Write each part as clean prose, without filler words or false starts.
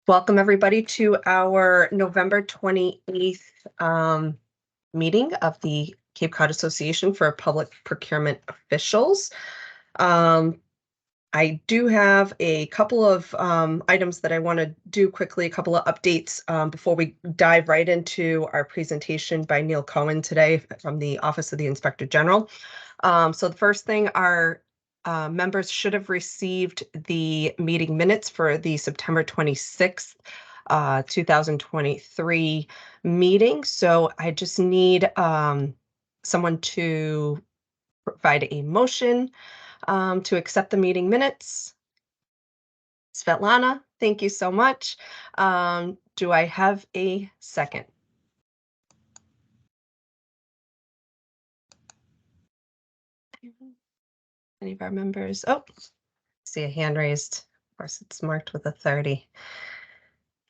Welcome everybody to our November 28th meeting of the Cape Cod Association for Public Procurement Officials. I do have a couple of items that I want to do quickly, a couple of updates before we dive right into our presentation by Neil Cohen today from the Office of the Inspector General. So the first thing, our members should have received the meeting minutes for the September 26th, 2023 meeting. So I just need someone to provide a motion to accept the meeting minutes. Svetlana, thank you so much. Do I have a second? Any of our members? Oh, see a hand raised. Of course, it's marked with a 30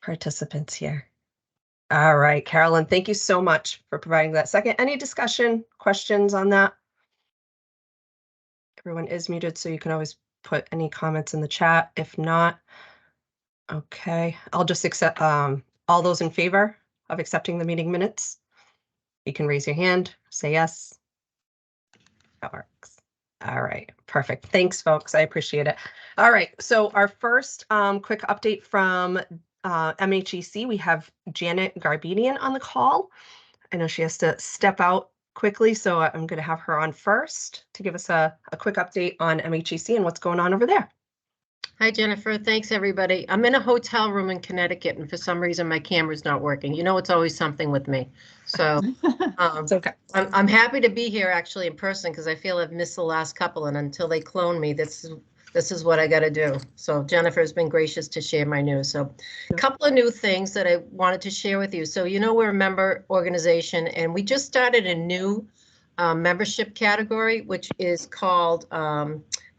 participants here. All right, Carolyn, thank you so much for providing that second. Any discussion, questions on that? Everyone is muted, so you can always put any comments in the chat. If not, okay, I'll just accept all those in favor of accepting the meeting minutes. You can raise your hand, say yes. That works. All right, perfect. Thanks, folks. I appreciate it. All right, so our first quick update from MHEC, we have Janet Garbedian on the call. I know she has to step out quickly, so I'm going to have her on first to give us a quick update on MHEC and what's going on over there. Hi, Jennifer. Thanks, everybody. I'm in a hotel room in Connecticut, and for some reason, my camera's not working. You know, it's always something with me. So It's okay. I'm happy to be here actually in person because I feel I've missed the last couple, and until they clone me, this is what I got to do. So Jennifer has been gracious to share my news. So a couple of new things that I wanted to share with you. So, you know, we're a member organization, and we just started a new membership category, which is called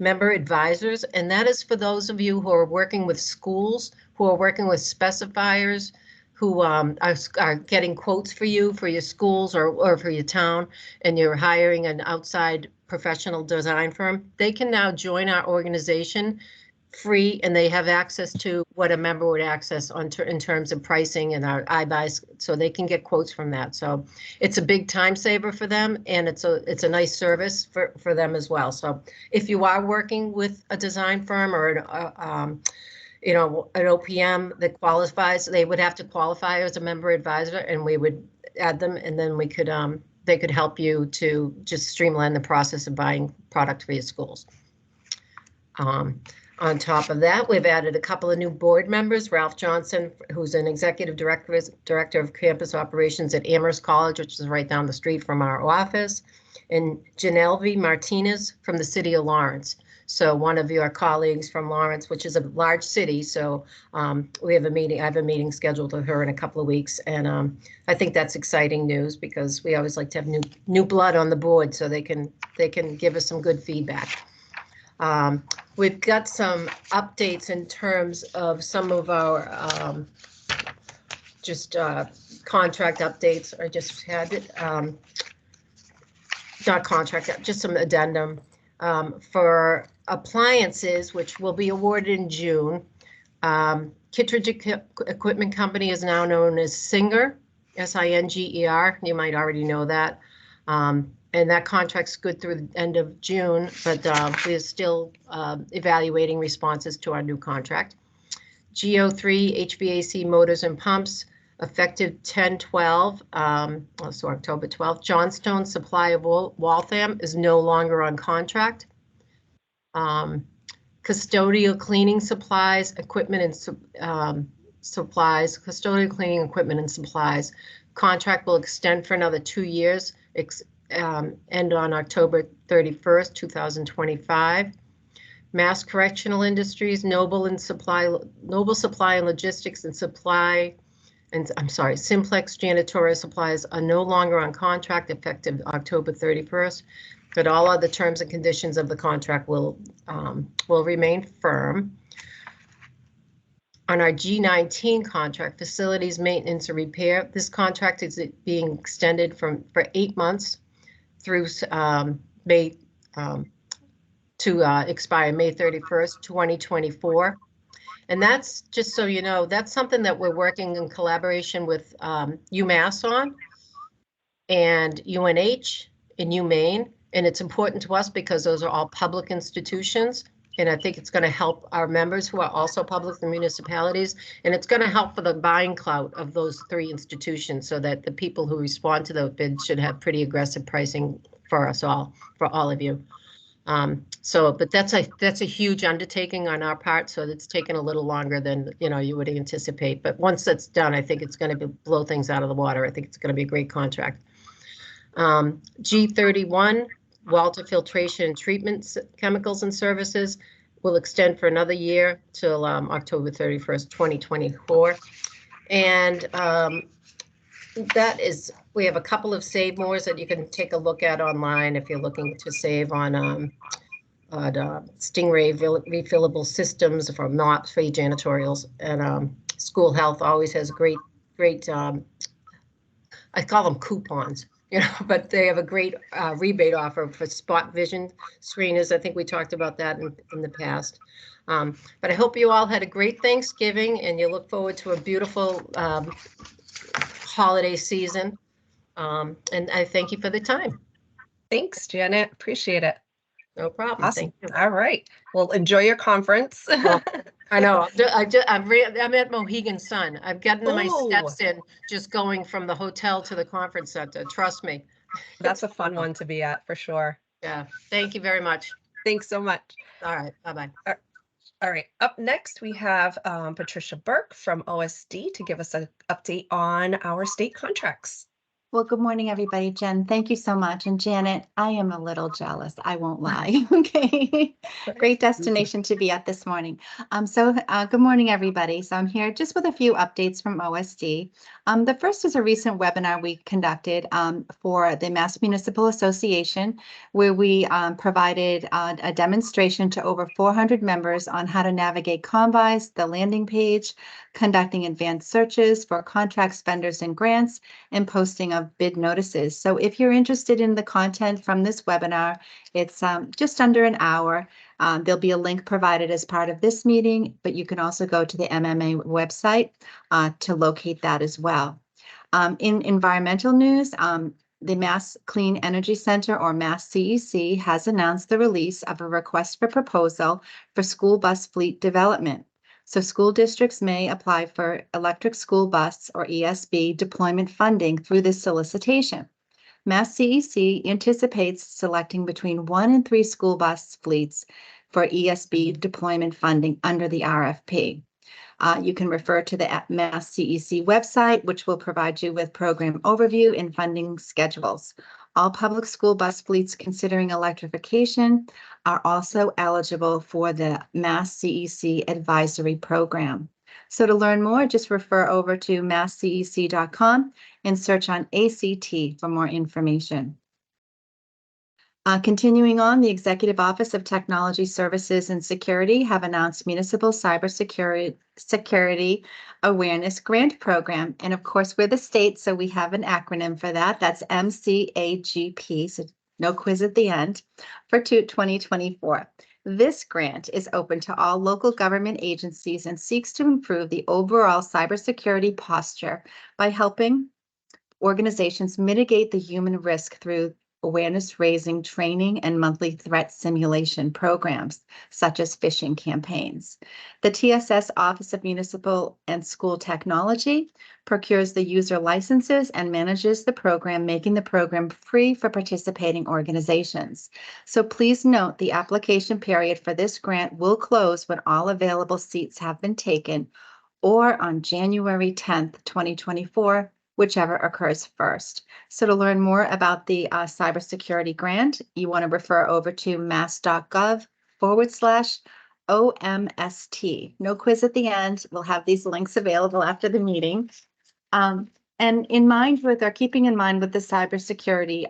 member advisors. And that is for those of you who are working with schools, who are working with specifiers, who are getting quotes for you, for your schools or for your town, and you're hiring an outside professional design firm. They can now join our organization free, and they have access to what a member would access in terms of pricing and our iBuys, so they can get quotes from that. So it's a big time saver for them, and it's a nice service for them as well. So if you are working with a design firm or you know, an OPM that qualifies, they would have to qualify as a member advisor, and we would add them, and then we could they could help you to just streamline the process of buying product for your schools. On top of that, we've added a couple of new board members. Ralph Johnson, who's an executive director of campus operations at Amherst College, which is right down the street from our office, and Janelle Martinez from the city of Lawrence. So one of your colleagues from Lawrence, which is a large city. So we have a meeting. I have a meeting scheduled with her in a couple of weeks, and I think that's exciting news because we always like to have new blood on the board so they can give us some good feedback. We've got some updates in terms of some of our contract updates. I just had it, not contract, just some addendum for appliances, which will be awarded in June. Kittredge Equipment Company is now known as Singer, S-I-N-G-E-R. You might already know that. And that contract's good through the end of June, but we're still evaluating responses to our new contract. GO3 HVAC motors and pumps, effective 10/12, so October 12th. Johnstone Supply of Waltham is no longer on contract. Custodial cleaning supplies, equipment and supplies, custodial cleaning equipment and supplies. Contract will extend for another 2 years. End on October 31st, 2025. Mass Correctional Industries, Noble Supply and Logistics and Supply, and I'm sorry, Simplex Janitorial Supplies are no longer on contract effective October 31st, but all other terms and conditions of the contract will remain firm. On our G19 contract, facilities maintenance and repair, this contract is being extended for 8 months through expire May 31st, 2024. And that's, just so you know, that's something that we're working in collaboration with UMass on, and UNH and UMaine. And it's important to us because those are all public institutions. And I think it's going to help our members who are also public, the municipalities. And it's going to help for the buying clout of those 3 institutions, so that the people who respond to those bids should have pretty aggressive pricing for us all, for all of you. But that's a huge undertaking on our part, so it's taken a little longer than, you would anticipate. But once that's done, I think it's going to blow things out of the water. I think it's going to be a great contract. G31, Walter Filtration and Treatment Chemicals and Services, will extend for another year till October 31st, 2024. And that is, we have a couple of save mores that you can take a look at online if you're looking to save on Stingray refillable systems for mops, for janitorials, and school health always has great, I call them coupons, but they have a great rebate offer for spot vision screeners. I think we talked about that in the past. But I hope you all had a great Thanksgiving, and you look forward to a beautiful holiday season. And I thank you for the time. Thanks, Janet. Appreciate it. No problem. Awesome. Thank you. All right. Well, enjoy your conference. Well, I know. I'm at Mohegan Sun. I've gotten my steps in just going from the hotel to the conference center. Trust me. That's a fun one to be at for sure. Yeah. Thank you very much. Thanks so much. All right. Bye-bye. All right. Up next, we have Patricia Burke from OSD to give us an update on our state contracts. Well, good morning, everybody. Jen, thank you so much. And Janet, I am a little jealous. I won't lie. Okay. Great destination to be at this morning. Good morning, everybody. So I'm here just with a few updates from OSD. The first is a recent webinar we conducted for the Mass Municipal Association, where we provided a demonstration to over 400 members on how to navigate Combis, the landing page, conducting advanced searches for contracts, vendors, and grants, and posting of bid notices. So if you're interested in the content from this webinar, it's just under an hour. There'll be a link provided as part of this meeting, but you can also go to the MMA website to locate that as well. In environmental news, the Mass Clean Energy Center, or Mass CEC, has announced the release of a request for proposal for school bus fleet development. So school districts may apply for electric school bus, or ESB, deployment funding through this solicitation. Mass CEC anticipates selecting between 1 and 3 school bus fleets for ESB deployment funding under the RFP. You can refer to the Mass CEC website, which will provide you with program overview and funding schedules. All public school bus fleets considering electrification are also eligible for the Mass CEC advisory program. So to learn more, just refer over to masscec.com and search on ACT for more information. Continuing on, the Executive Office of Technology Services and Security have announced Municipal Cybersecurity Awareness Grant Program. And of course, we're the state, so we have an acronym for that. That's MCAGP, so no quiz at the end, for 2024. This grant is open to all local government agencies and seeks to improve the overall cybersecurity posture by helping organizations mitigate the human risk through awareness raising training and monthly threat simulation programs, such as phishing campaigns. The TSS Office of Municipal and School Technology procures the user licenses and manages the program, making the program free for participating organizations. So please note the application period for this grant will close when all available seats have been taken, or on January 10th, 2024, whichever occurs first. So to learn more about the cybersecurity grant, you want to refer over to mass.gov/OMST. No quiz at the end. We'll have these links available after the meeting. And keeping in mind with the cybersecurity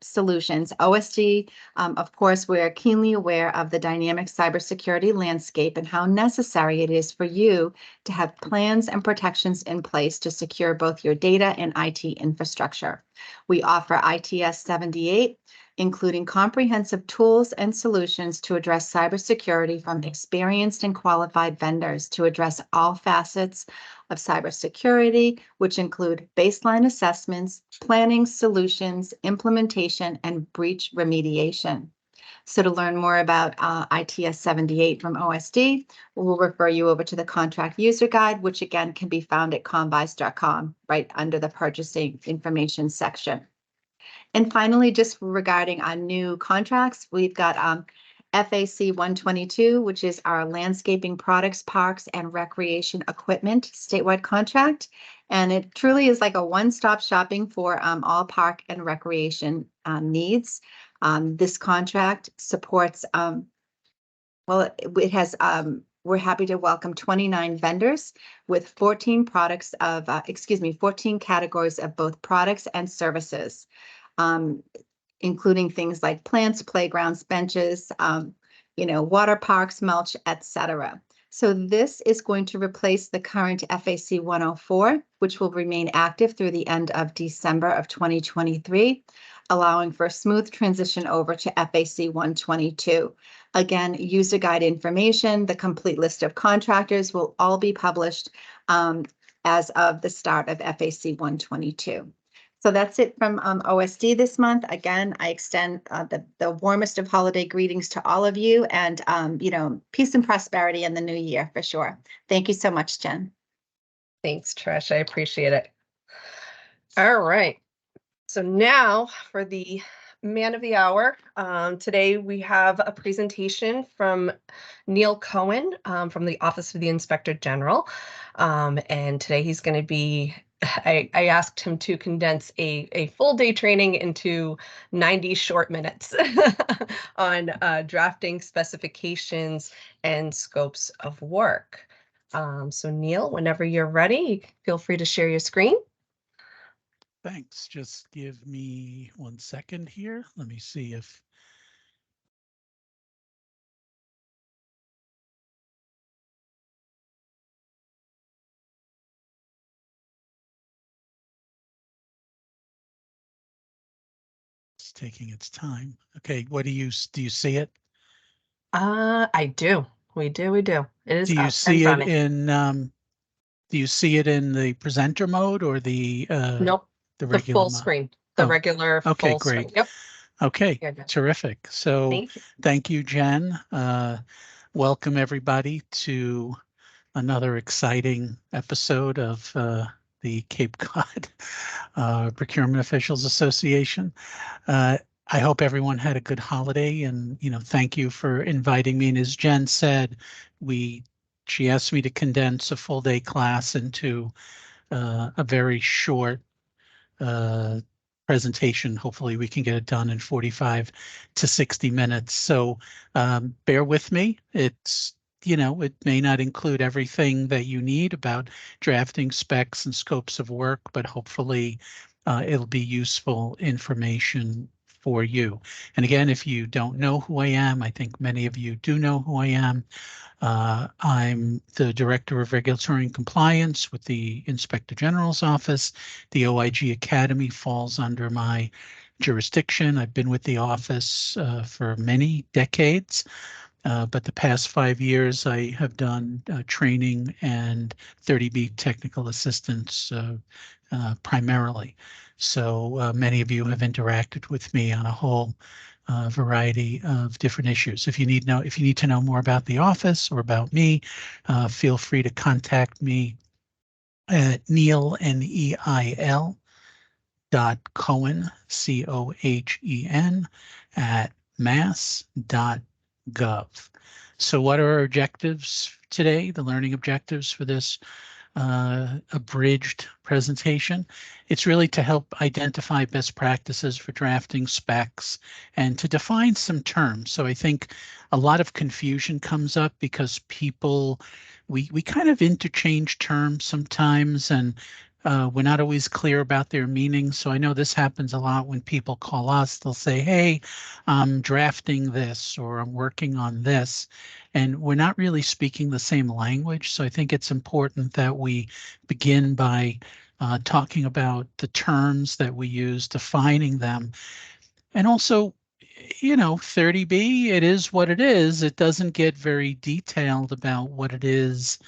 solutions, OSD, of course, we're keenly aware of the dynamic cybersecurity landscape and how necessary it is for you to have plans and protections in place to secure both your data and IT infrastructure. We offer ITS 78, including comprehensive tools and solutions to address cybersecurity from experienced and qualified vendors to address all facets of cybersecurity, which include baseline assessments, planning, solutions, implementation, and breach remediation. So to learn more about ITS 78 from OSD, we'll refer you over to the contract user guide, which again can be found at combis.com, right under the purchasing information section. And finally, just regarding our new contracts, we've got FAC 122, which is our landscaping products, parks, and recreation equipment statewide contract. And it truly is like a one-stop shopping for all park and recreation needs. This contract supports, it has, we're happy to welcome 29 vendors with 14 products of, 14 categories of both products and services, including things like plants, playgrounds, benches, water parks, mulch, etc. So this is going to replace the current FAC 104, which will remain active through the end of December of 2023, allowing for a smooth transition over to FAC 122. Again, user guide information, the complete list of contractors will all be published as of the start of FAC 122. So that's it from OSD this month. Again, I extend the warmest of holiday greetings to all of you, and peace and prosperity in the new year for sure. Thank you so much, Jen. Thanks, Trish. I appreciate it. All right. So now for the man of the hour. Today we have a presentation from Neil Cohen from the Office of the Inspector General. And today he's going to be, I asked him to condense a full day training into 90 short minutes on drafting specifications and scopes of work. So Neil, whenever you're ready, feel free to share your screen. Thanks. Just give me 1 second here. Let me see if it's taking its time. Okay, what do you see it? I do. We do. It is Do you up and see it running. in do you see it in the presenter mode or the Nope, the the regular full mode? screen, the Oh, regular okay, full screen. great. Yep. Okay, You're good. terrific. So Thank you. thank you, Jen. Welcome everybody to another exciting episode of the Cape Cod Procurement Officials Association. I hope everyone had a good holiday, and thank you for inviting me. And as Jen said, she asked me to condense a full day class into a very short presentation. Hopefully we can get it done in 45 to 60 minutes. So bear with me. It's it may not include everything that you need about drafting specs and scopes of work, but hopefully it'll be useful information for you. And again, if you don't know who I am, I think many of you do know who I am. I'm the Director of Regulatory and Compliance with the Inspector General's Office. The OIG Academy falls under my jurisdiction. I've been with the office for many decades, but the past 5 years I have done training and 30B technical assistance primarily. So many of you have interacted with me on a whole variety of different issues. If you need to know more about the office or about me, feel free to contact me at Neil, N-E-I-L, .Cohen, C-O-H-E-N, at mass.gov. So what are our objectives today, the learning objectives for this abridged presentation? It's really to help identify best practices for drafting specs and to define some terms. So I think a lot of confusion comes up because we kind of interchange terms sometimes, and we're not always clear about their meaning. So I know this happens a lot when people call us. They'll say, hey, I'm drafting this, or I'm working on this, and we're not really speaking the same language. So I think it's important that we begin by talking about the terms that we use, defining them, and also you know, 30B, it is what it is. It doesn't get very detailed about what it is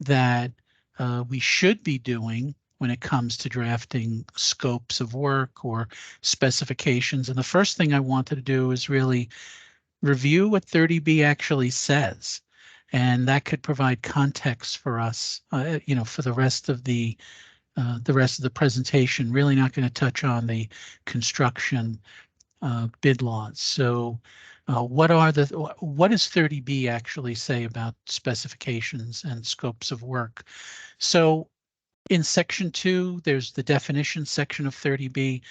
that we should be doing when it comes to drafting scopes of work or specifications. And the first thing I wanted to do is really review what 30B actually says. And that could provide context for us, you know, for the rest of the presentation. Really not going to touch on the construction bid laws. So what does 30B actually say about specifications and scopes of work? So in section 2, there's the definition section of 30B.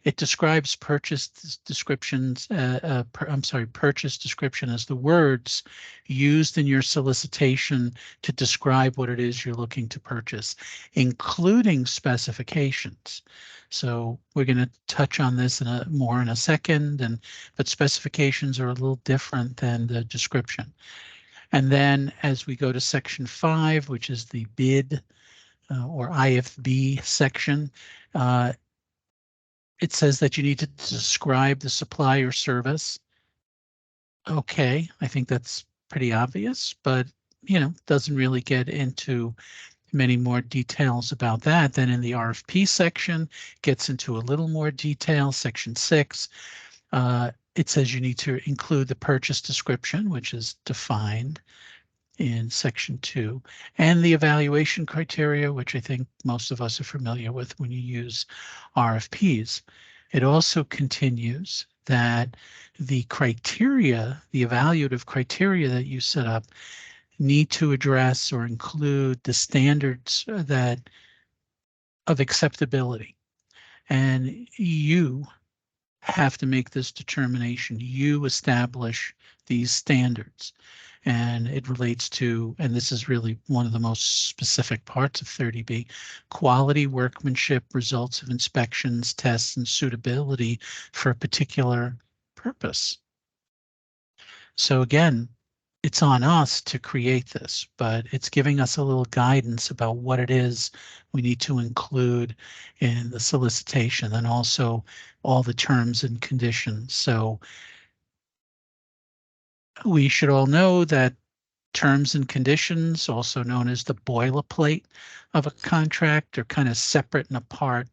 It describes purchase descriptions, purchase description as the words used in your solicitation to describe what it is you're looking to purchase, including specifications. So we're going to touch on this more in a second, but specifications are a little different than the description. And then as we go to section 5, which is the bid or IFB section, it says that you need to describe the supply or service. Okay, I think that's pretty obvious, but you know, doesn't really get into many more details about that. Then in the RFP section, gets into a little more detail. Section 6, it says you need to include the purchase description, which is defined in section 2, and the evaluation criteria, which I think most of us are familiar with when you use RFPs. It also continues that the criteria, the evaluative criteria that you set up, need to address or include the standards of acceptability. And you have to make this determination. You establish these standards. And it relates to, and this is really one of the most specific parts of 30B, quality, workmanship, results of inspections, tests, and suitability for a particular purpose. So again, it's on us to create this, but it's giving us a little guidance about what it is we need to include in the solicitation, and also all the terms and conditions. So we should all know that terms and conditions, also known as the boilerplate of a contract, are kind of separate and apart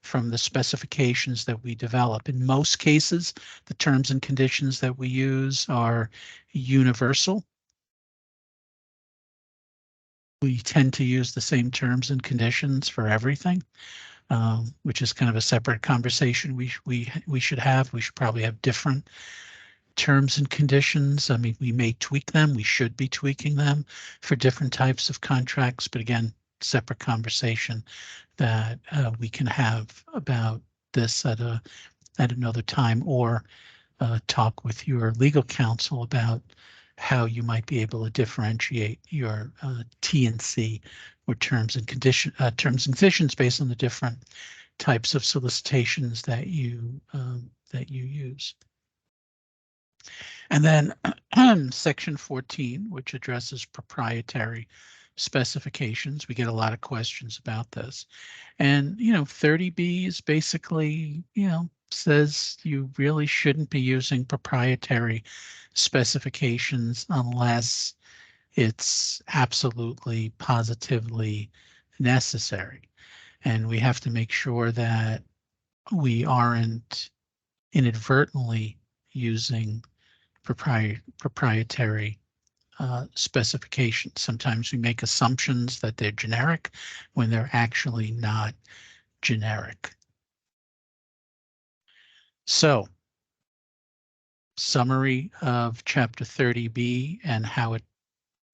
from the specifications that we develop. In most cases, the terms and conditions that we use are universal. We tend to use the same terms and conditions for everything, which is kind of a separate conversation we should have. We should probably have different terms and conditions. I mean, we may tweak them. We should be tweaking them for different types of contracts. But again, separate conversation that we can have about this at another time, or talk with your legal counsel about how you might be able to differentiate your T&C or terms and conditions based on the different types of solicitations that you use. And then section 14, which addresses proprietary specifications. We get a lot of questions about this. And, you know, 30B is basically, you know, says you really shouldn't be using proprietary specifications unless it's absolutely, positively necessary. And we have to make sure that we aren't inadvertently using proprietary specifications. Sometimes we make assumptions that they're generic when they're actually not generic. So, summary of Chapter 30B and how it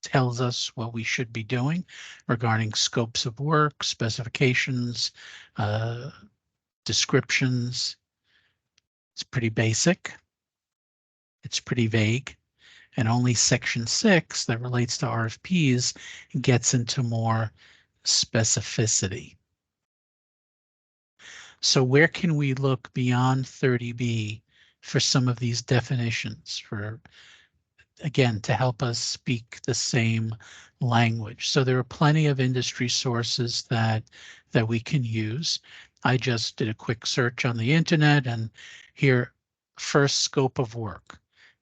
tells us what we should be doing regarding scopes of work, specifications, descriptions. It's pretty basic. It's pretty vague. And only section 6 that relates to RFPs gets into more specificity. So where can we look beyond 30B for some of these definitions, for, again, to help us speak the same language? So there are plenty of industry sources that we can use. I just did a quick search on the internet, and here first, scope of work.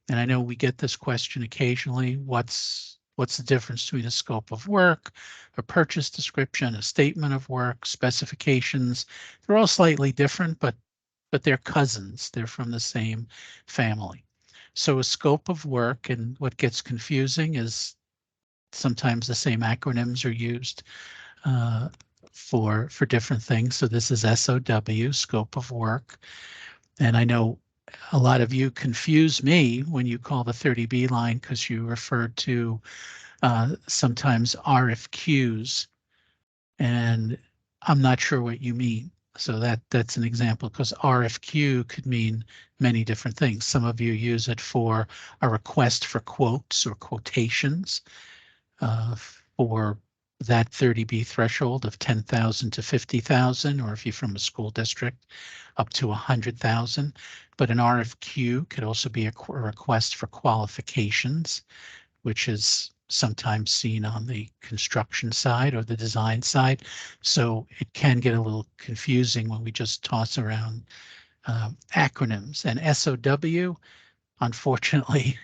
And I know we get this question occasionally, what's the difference between a scope of work, a purchase description, a statement of work, specifications? They're all slightly different, but they're cousins. They're from the same family. So a scope of work, and what gets confusing is sometimes the same acronyms are used for different things. So this is SOW, scope of work. And I know a lot of you confuse me when you call the 30B line because you refer to sometimes RFQs, and I'm not sure what you mean. So that's an example, because RFQ could mean many different things. Some of you use it for a request for quotes or quotations for that 30B threshold of 10,000 to 50,000, or if you're from a school district, up to 100,000. But an RFQ could also be a request for qualifications, which is sometimes seen on the construction side or the design side. So it can get a little confusing when we just toss around acronyms. And SOW, unfortunately,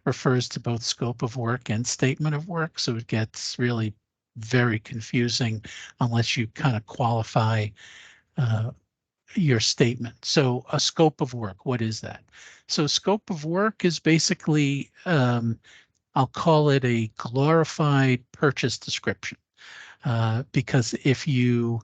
refers to both scope of work and statement of work. So it gets really very confusing unless you kind of qualify your statement. So a scope of work, what is that? So scope of work is basically, I'll call it a glorified purchase description, because if you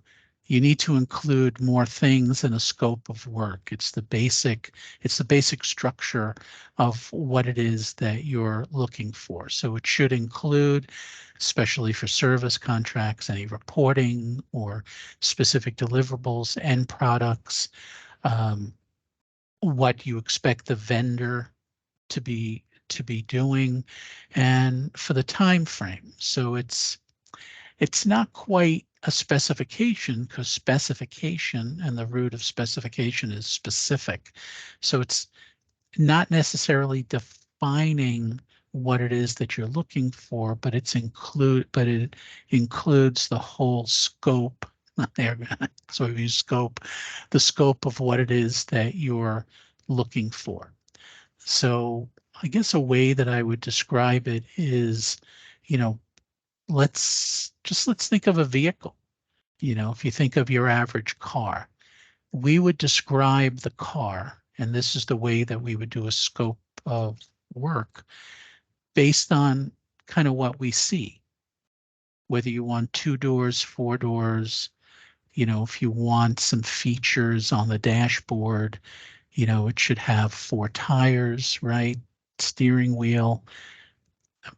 need to include more things in a scope of work. It's the basic structure of what it is that you're looking for. So it should include, especially for service contracts, any reporting or specific deliverables, end products, what you expect the vendor to be doing, and for the time frame. So it's not quite a specification, because specification and the root of specification is specific. So it's not necessarily defining what it is that you're looking for, but it includes the whole scope. There, so we use scope, the scope of what it is that you're looking for. So I guess a way that I would describe it is, let's think of a vehicle. If you think of your average car, we would describe the car, and this is the way that we would do a scope of work based on kind of what we see. Whether you want 2 doors, 4 doors, if you want some features on the dashboard, it should have 4 tires, right? Steering wheel.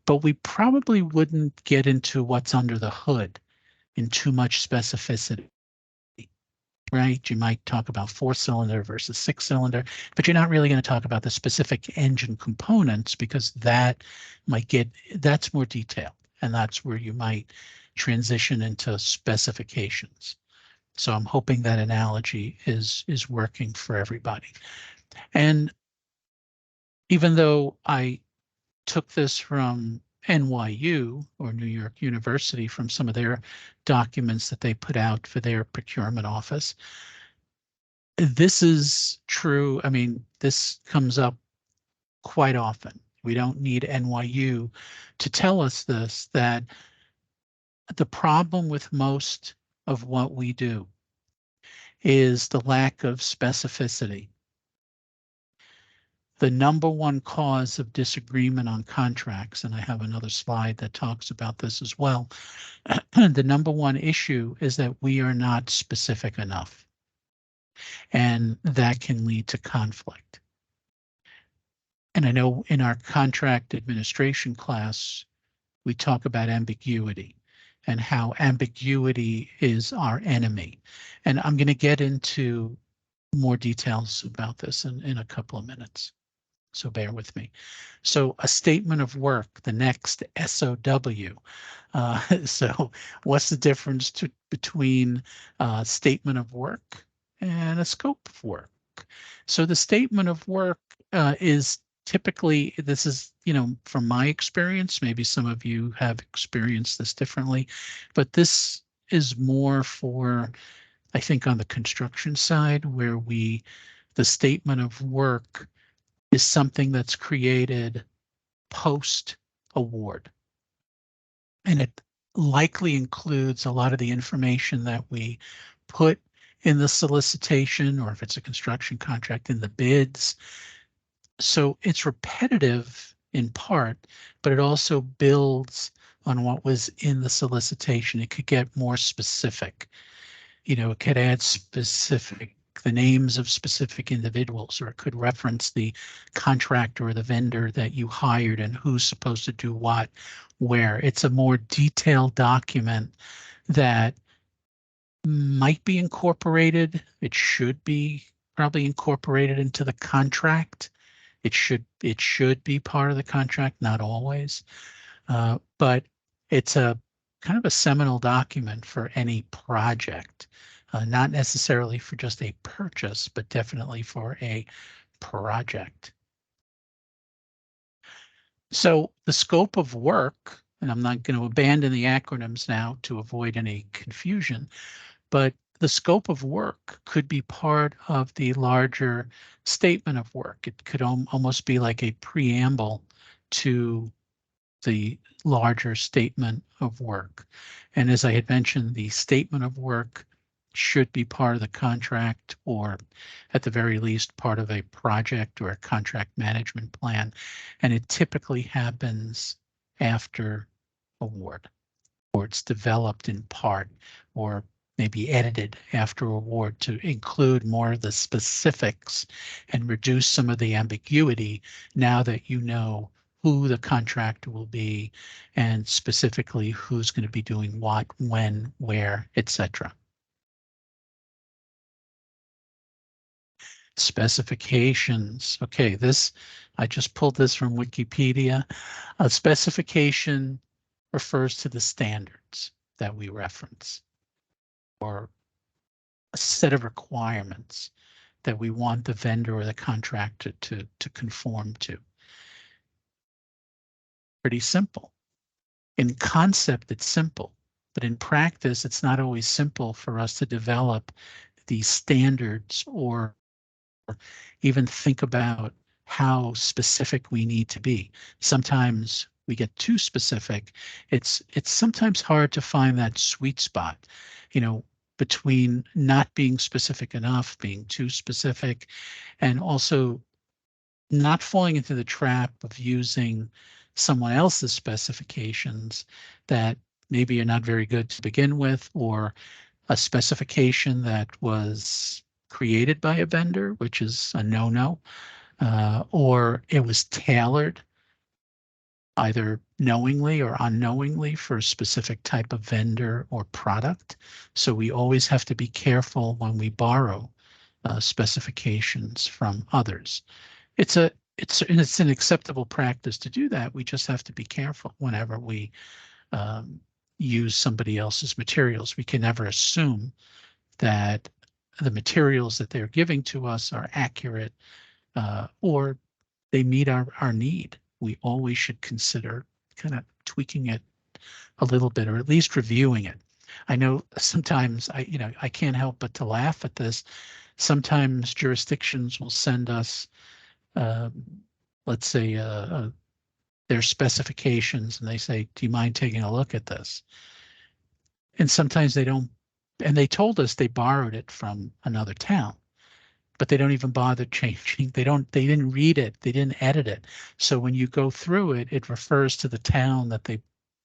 But we probably wouldn't get into what's under the hood in too much specificity, right? You might talk about 4-cylinder versus 6-cylinder, but you're not really going to talk about the specific engine components, because that's more detailed, and that's where you might transition into specifications. So I'm hoping that analogy is working for everybody. And even though I took this from NYU, or New York University, from some of their documents that they put out for their procurement office, this is true. I mean, this comes up quite often. We don't need NYU to tell us this, that the problem with most of what we do is the lack of specificity. The number one cause of disagreement on contracts, and I have another slide that talks about this as well, the number one issue is that we are not specific enough, and that can lead to conflict. And I know in our contract administration class, we talk about ambiguity and how ambiguity is our enemy. And I'm going to get into more details about this in a couple of minutes. So bear with me. So a statement of work, the next SOW. So what's the difference between a statement of work and a scope of work? So the statement of work is typically, this is, from my experience, maybe some of you have experienced this differently, but this is more for, I think, on the construction side, where the statement of work is something that's created post-award. And it likely includes a lot of the information that we put in the solicitation, or if it's a construction contract, in the bids. So it's repetitive in part, but it also builds on what was in the solicitation. It could get more specific. You know, it could add the names of specific individuals, or it could reference the contractor or the vendor that you hired and who's supposed to do what, where. It's a more detailed document that might be incorporated. It should be probably incorporated into the contract. It should be part of the contract, not always. But it's a kind of a seminal document for any project, not necessarily for just a purchase, but definitely for a project. So the scope of work, and I'm not going to abandon the acronyms now to avoid any confusion, but the scope of work could be part of the larger statement of work. It could almost be like a preamble to the larger statement of work. And as I had mentioned, the statement of work should be part of the contract, or at the very least part of a project or a contract management plan. And it typically happens after award, or it's developed in part, or maybe edited after award to include more of the specifics and reduce some of the ambiguity now that you know who the contractor will be and specifically who's going to be doing what, when, where, etc. Specifications. Okay, I just pulled this from Wikipedia. A specification refers to the standards that we reference, or a set of requirements that we want the vendor or the contractor to conform to. Pretty simple. In concept, it's simple, but in practice, it's not always simple for us to develop these standards or even think about how specific we need to be. Sometimes we get too specific. It's sometimes hard to find that sweet spot, you know, between not being specific enough, being too specific, and also not falling into the trap of using someone else's specifications that maybe are not very good to begin with, or a specification that was created by a vendor, which is a no-no, or it was tailored either knowingly or unknowingly for a specific type of vendor or product. So we always have to be careful when we borrow specifications from others. It's an acceptable practice to do that. We just have to be careful whenever we use somebody else's materials. We can never assume that the materials that they're giving to us are accurate or they meet our need. We always should consider kind of tweaking it a little bit, or at least reviewing it. I know sometimes I can't help but to laugh at this. Sometimes jurisdictions will send us, let's say, their specifications, and they say, "Do you mind taking a look at this?" And sometimes they don't, and they told us they borrowed it from another town, but they don't even bother changing. They didn't read it. They didn't edit it. So when you go through it, it refers to the town that they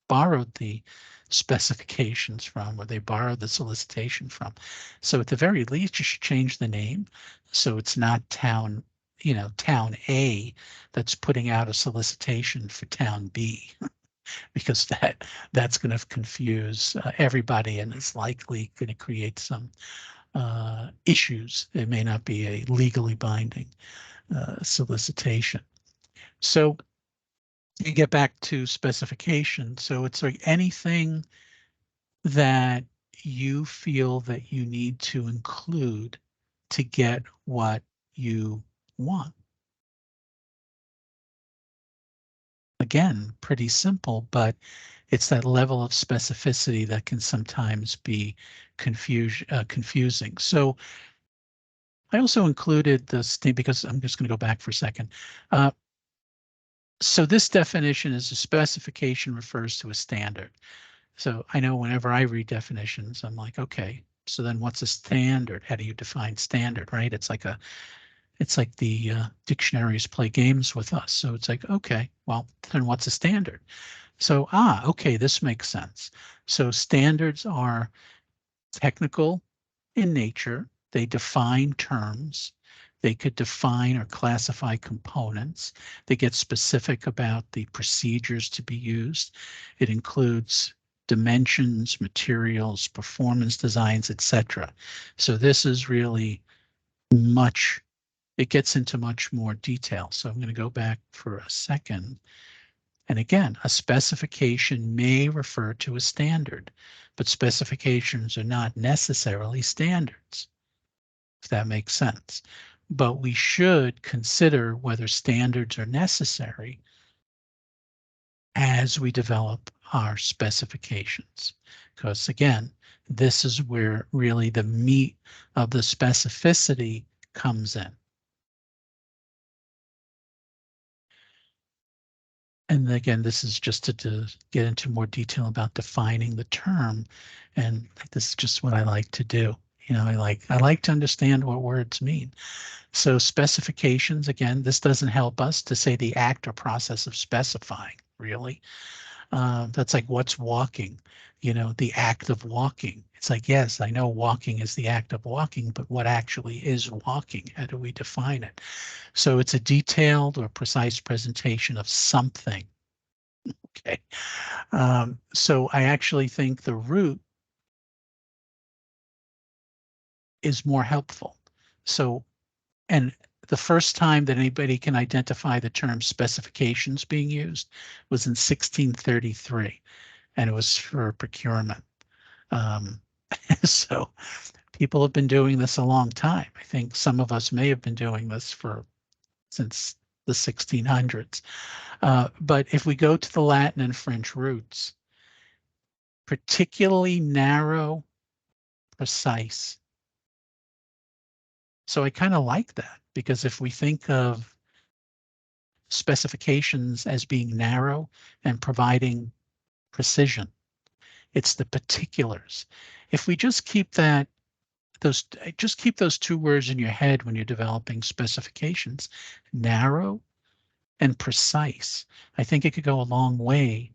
borrowed the specifications from, or they borrowed the solicitation from. So at the very least, you should change the name. So it's not town A that's putting out a solicitation for town B, because that's going to confuse everybody and is likely going to create some issues. It may not be a legally binding solicitation. So you get back to specification. So it's like anything that you feel that you need to include to get what you want. Again, pretty simple, but it's that level of specificity that can sometimes be confusing. So I also included the because I'm just going to go back for a second. So this definition is a specification refers to a standard. So I know whenever I read definitions, I'm like, okay, so then what's a standard? How do you define standard, right? It's like the dictionaries play games with us. So it's like, okay, well, then what's a standard? So, okay, this makes sense. So standards are technical in nature. They define terms. They could define or classify components. They get specific about the procedures to be used. It includes dimensions, materials, performance designs, etc. So this is really much, it gets into much more detail. So I'm going to go back for a second. And again, a specification may refer to a standard, but specifications are not necessarily standards, if that makes sense. But we should consider whether standards are necessary as we develop our specifications. Because again, this is where really the meat of the specificity comes in. And again, this is just to get into more detail about defining the term. And this is just what I like to do. You know, I like to understand what words mean. So specifications, again, this doesn't help us to say the act or process of specifying, really. That's like what's walking, you know, the act of walking. It's like, yes, I know walking is the act of walking, but what actually is walking? How do we define it? So it's a detailed or precise presentation of something. Okay. So I actually think the root is more helpful. So, and the first time that anybody can identify the term specifications being used was in 1633, and it was for procurement. So people have been doing this a long time. I think some of us may have been doing this since the 1600s. But if we go to the Latin and French roots, particularly narrow, precise. So I kind of like that, because if we think of specifications as being narrow and providing precision, it's the particulars. If we just keep those two words in your head when you're developing specifications, narrow and precise, I think it could go a long way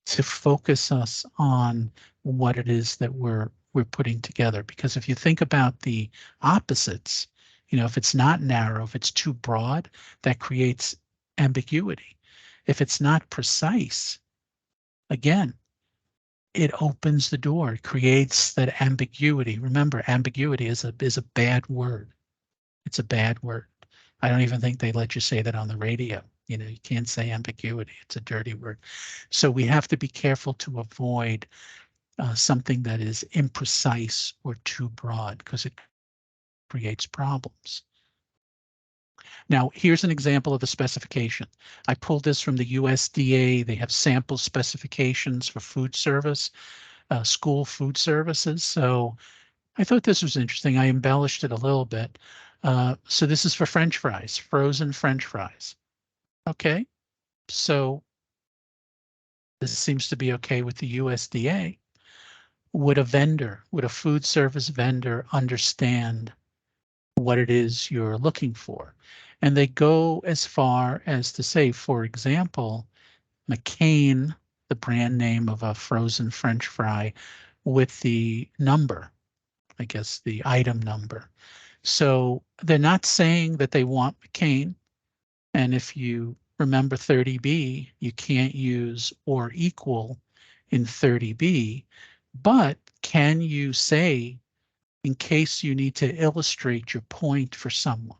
to focus us on what it is that we're putting together. Because if you think about the opposites, you know, if it's not narrow, if it's too broad, that creates ambiguity. If it's not precise, again, it opens the door, it creates that ambiguity. Remember, ambiguity is a bad word. It's a bad word. I don't even think they let you say that on the radio. You know, you can't say ambiguity. It's a dirty word. So we have to be careful to avoid something that is imprecise or too broad, because it creates problems. Now, here's an example of a specification. I pulled this from the USDA. They have sample specifications for food service, school food services. So I thought this was interesting. I embellished it a little bit. So this is for French fries, frozen French fries. Okay, so this seems to be okay with the USDA. Would a food service vendor understand what it is you're looking for? And they go as far as to say, for example, McCain, the brand name of a frozen French fry, with the number, I guess the item number. So they're not saying that they want McCain. And if you remember 30B, you can't use or equal in 30B, but can you say, in case you need to illustrate your point for someone,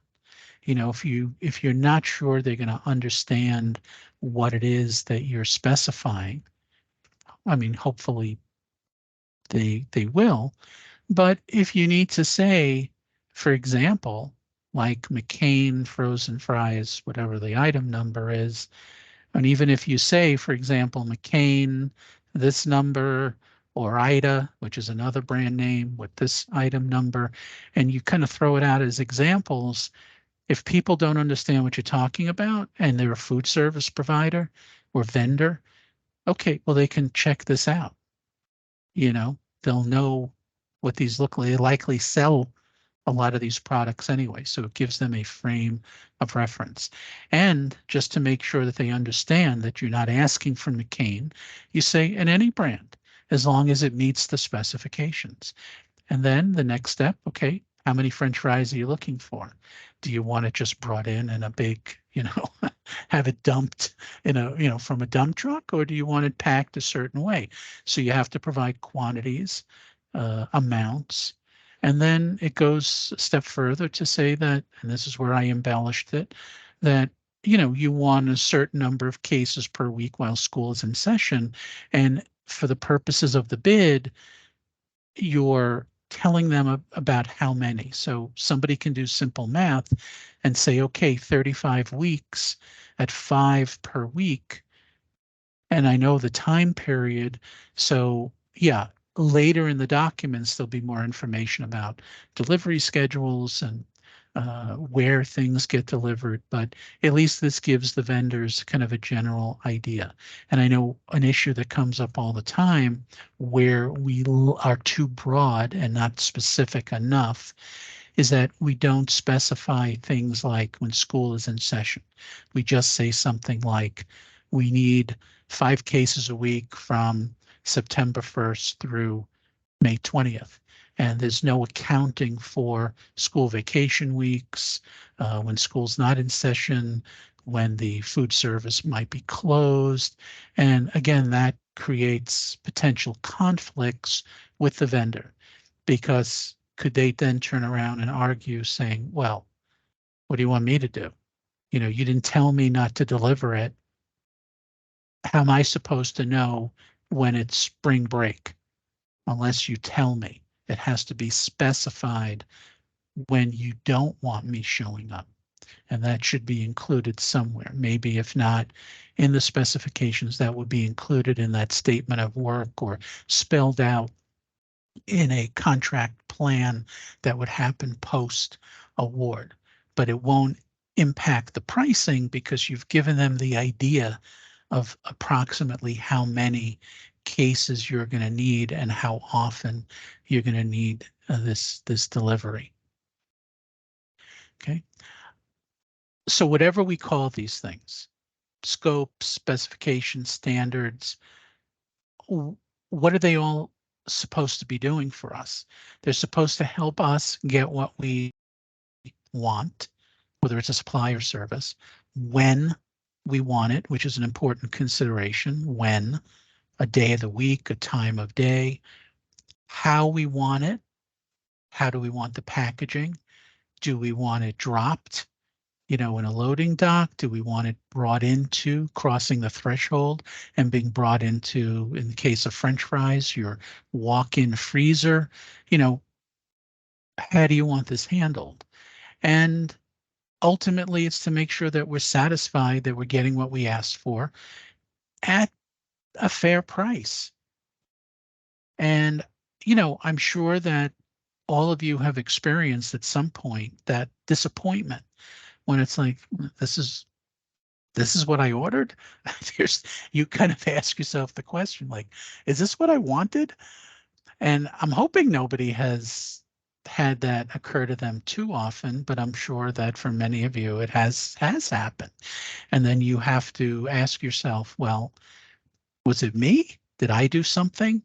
you know, if you're not sure they're going to understand what it is that you're specifying, I mean, hopefully they will, but if you need to say, for example, like McCain frozen fries, whatever the item number is, and even if you say, for example, McCain, this number or Ida, which is another brand name with this item number, and you kind of throw it out as examples. If people don't understand what you're talking about and they're a food service provider or vendor, okay, well, they can check this out. They'll know what these look like. They likely sell a lot of these products anyway, so it gives them a frame of reference. And just to make sure that they understand that you're not asking for McCain, you say in any brand, as long as it meets the specifications. And then the next step, okay, how many French fries are you looking for? Do you want it just brought in a big, have it dumped from a dump truck, or do you want it packed a certain way? So you have to provide quantities, amounts, and then it goes a step further to say that, and this is where I embellished it, that you want a certain number of cases per week while school is in session, and for the purposes of the bid, you're telling them about how many. So somebody can do simple math and say, okay, 35 weeks at 5 per week. And I know the time period. So yeah, later in the documents, there'll be more information about delivery schedules and where things get delivered, but at least this gives the vendors kind of a general idea. And I know an issue that comes up all the time where we are too broad and not specific enough is that we don't specify things like when school is in session. We just say something like, we need 5 cases a week from September 1st through May 20th. And there's no accounting for school vacation weeks, when school's not in session, when the food service might be closed. And again, that creates potential conflicts with the vendor, because could they then turn around and argue saying, well, what do you want me to do? You didn't tell me not to deliver it. How am I supposed to know when it's spring break unless you tell me? It has to be specified when you don't want me showing up. And that should be included somewhere. Maybe if not in the specifications, that would be included in that statement of work or spelled out in a contract plan that would happen post award. But it won't impact the pricing because you've given them the idea of approximately how many cases you're going to need and how often you're going to need this delivery. Okay. So whatever we call these things, scope, specifications, standards, what are they all supposed to be doing for us? They're supposed to help us get what we want, whether it's a supply or service, when we want it, which is an important consideration, when, a day of the week, a time of day, how we want it, how do we want the packaging, do we want it dropped, in a loading dock, do we want it brought into, crossing the threshold and being brought into, in the case of French fries, your walk-in freezer, how do you want this handled? And ultimately, it's to make sure that we're satisfied that we're getting what we asked for at a fair price. And, I'm sure that all of you have experienced at some point that disappointment when it's like, this is what I ordered. You kind of ask yourself the question, like, is this what I wanted? And I'm hoping nobody has had that occur to them too often, but I'm sure that for many of you, it has happened. And then you have to ask yourself, well, was it me? Did I do something?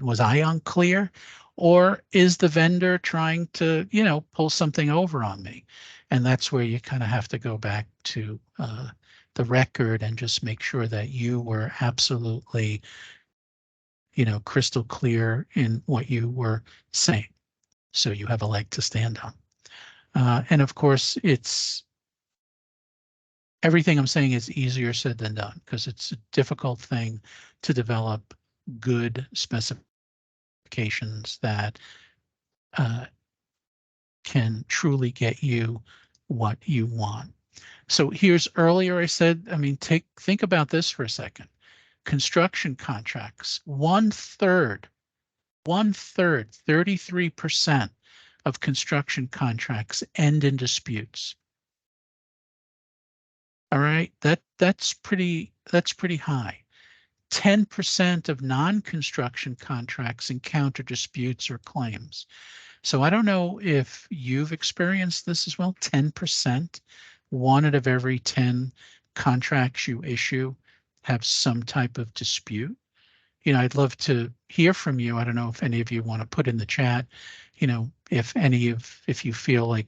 Was I unclear? Or is the vendor trying to, pull something over on me? And that's where you kind of have to go back to the record and just make sure that you were absolutely, crystal clear in what you were saying. So you have a leg to stand on. And of course, everything I'm saying is easier said than done because it's a difficult thing to develop good specifications that can truly get you what you want. So here's earlier I said, think about this for a second. Construction contracts, 1/3 1/3, 33% of construction contracts end in disputes. All right, that's pretty high. 10% of non-construction contracts encounter disputes or claims. So I don't know if you've experienced this as well. 10%, 1 out of every 10 contracts you issue have some type of dispute. You know, I'd love to hear from you. I don't know if any of you want to put in the chat, you know, if you feel like,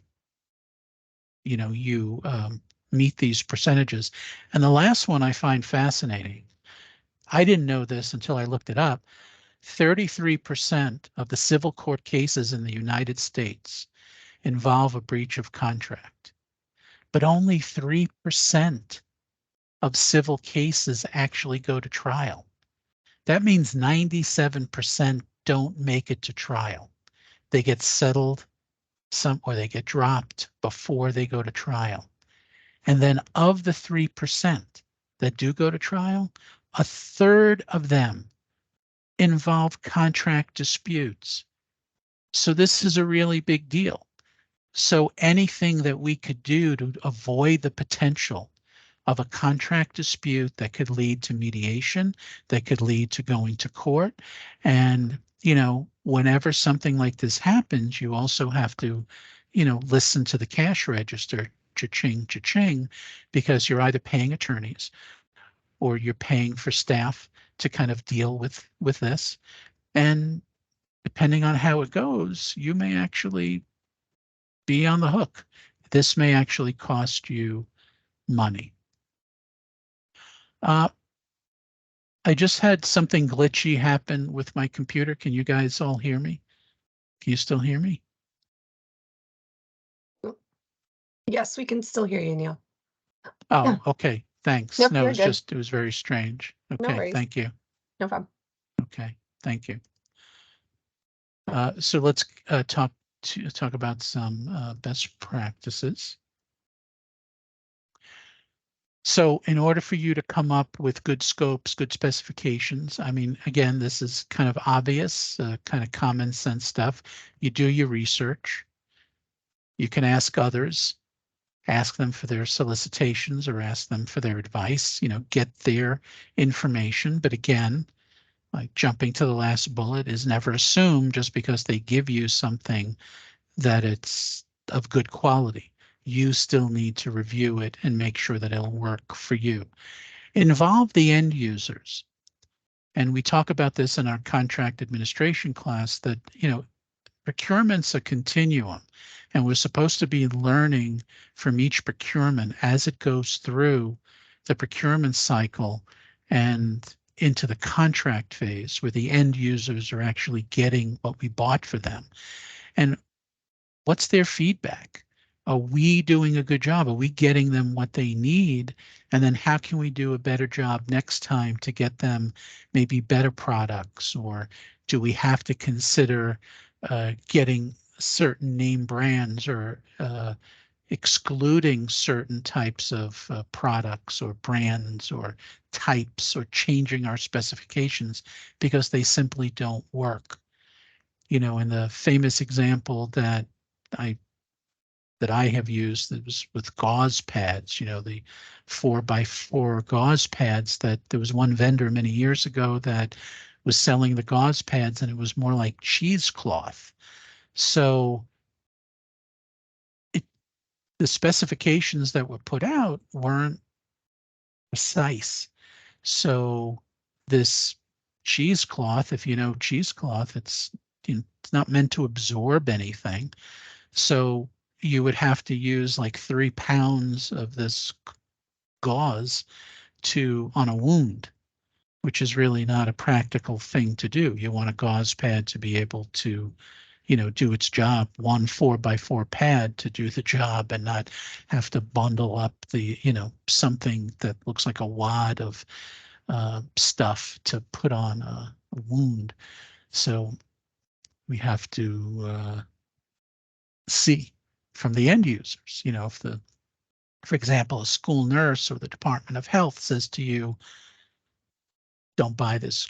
you know, you meet these percentages. And the last one I find fascinating. I didn't know this until I looked it up. 33% of the civil court cases in the United States involve a breach of contract, but only 3% of civil cases actually go to trial. That means 97% don't make it to trial. They get settled or they get dropped before they go to trial. And then of the 3% that do go to trial, 1/3 of them involve contract disputes. So this is a really big deal. So anything that we could do to avoid the potential of a contract dispute that could lead to mediation, that could lead to going to court. And, you know, whenever something like this happens, you also have to, you know, listen to the cash register, cha-ching, cha-ching, because you're either paying attorneys or you're paying for staff to kind of deal with this. And depending on how it goes, you may actually be on the hook. This may actually cost you money. I just had something glitchy happen with my computer. Can you guys all hear me? Can you still hear me? Yes, we can still hear you, Neil. Oh, Yeah. okay. Thanks. Nope, No, you're it good. was very strange. No Okay, worries. thank you. No problem. Okay, thank you. So let's talk about some best practices. So in order for you to come up with good scopes, good specifications, I mean, again, this is kind of obvious, kind of common sense stuff. You do your research. You can ask others, ask them for their solicitations or ask them for their advice, you know, get their information. But again, like jumping to the last bullet is never assume just because they give you something that it's of good quality. You still need to review it and make sure that it'll work for you. Involve the end users. And we talk about this in our contract administration class that, you know, procurement's a continuum, and we're supposed to be learning from each procurement as it goes through the procurement cycle and into the contract phase where the end users are actually getting what we bought for them. And what's their feedback? Are we doing a good job? Are we getting them what they need? And then how can we do a better job next time to get them maybe better products? Or do we have to consider getting certain name brands or excluding certain types of products or brands or types or changing our specifications because they simply don't work? You know, in the famous example that I have used that was with gauze pads, you know, the 4x4 gauze pads, that there was one vendor many years ago that was selling the gauze pads and it was more like cheesecloth. So the specifications that were put out weren't precise. So this cheesecloth, if you know cheesecloth, it's, you know, it's not meant to absorb anything. So you would have to use like 3 pounds of this gauze on a wound, which is really not a practical thing to do. You want a gauze pad to be able to, you know, do its job, one 4x4 pad to do the job and not have to bundle up the, you know, something that looks like a wad of stuff to put on a wound. So we have to see from the end users, you know, if for example, a school nurse or the Department of Health says to you, don't buy this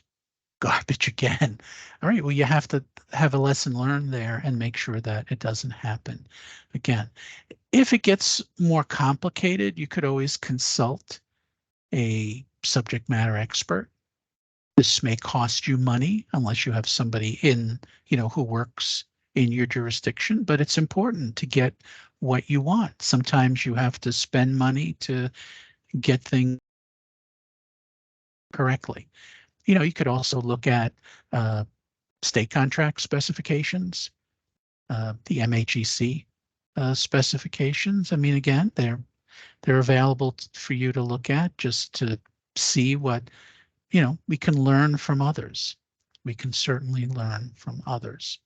garbage again. All right, well, you have to have a lesson learned there and make sure that it doesn't happen again. If it gets more complicated, you could always consult a subject matter expert. This may cost you money unless you have somebody in, who works in your jurisdiction, but it's important to get what you want. Sometimes you have to spend money to get things correctly. You could also look at state contract specifications, the MHEC specifications. I mean, again, they're available for you to look at just to see what, we can learn from others. We can certainly learn from others.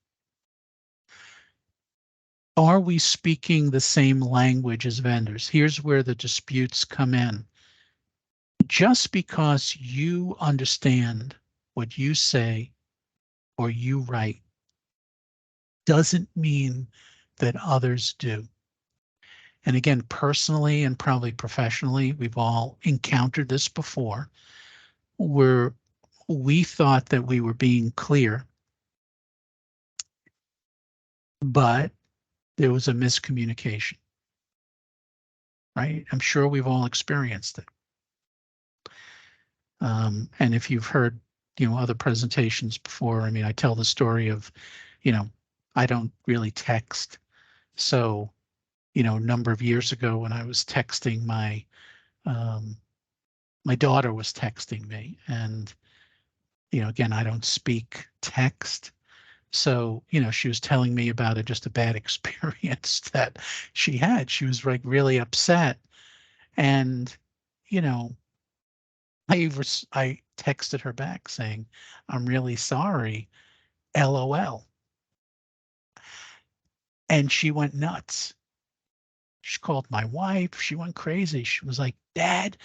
Are we speaking the same language as vendors? Here's where the disputes come in. Just because you understand what you say or you write doesn't mean that others do. And again, personally and probably professionally, we've all encountered this before, where we thought that we were being clear, but there was a miscommunication, right? I'm sure we've all experienced it. And if you've heard, other presentations before, I mean, I tell the story of, I don't really text. So, a number of years ago when I was texting my daughter was texting me, and, again, I don't speak text. So, she was telling me about just a bad experience that she had. She was like really upset. And, I texted her back saying, "I'm really sorry, LOL." And she went nuts. She called my wife. She went crazy. She was like, Dad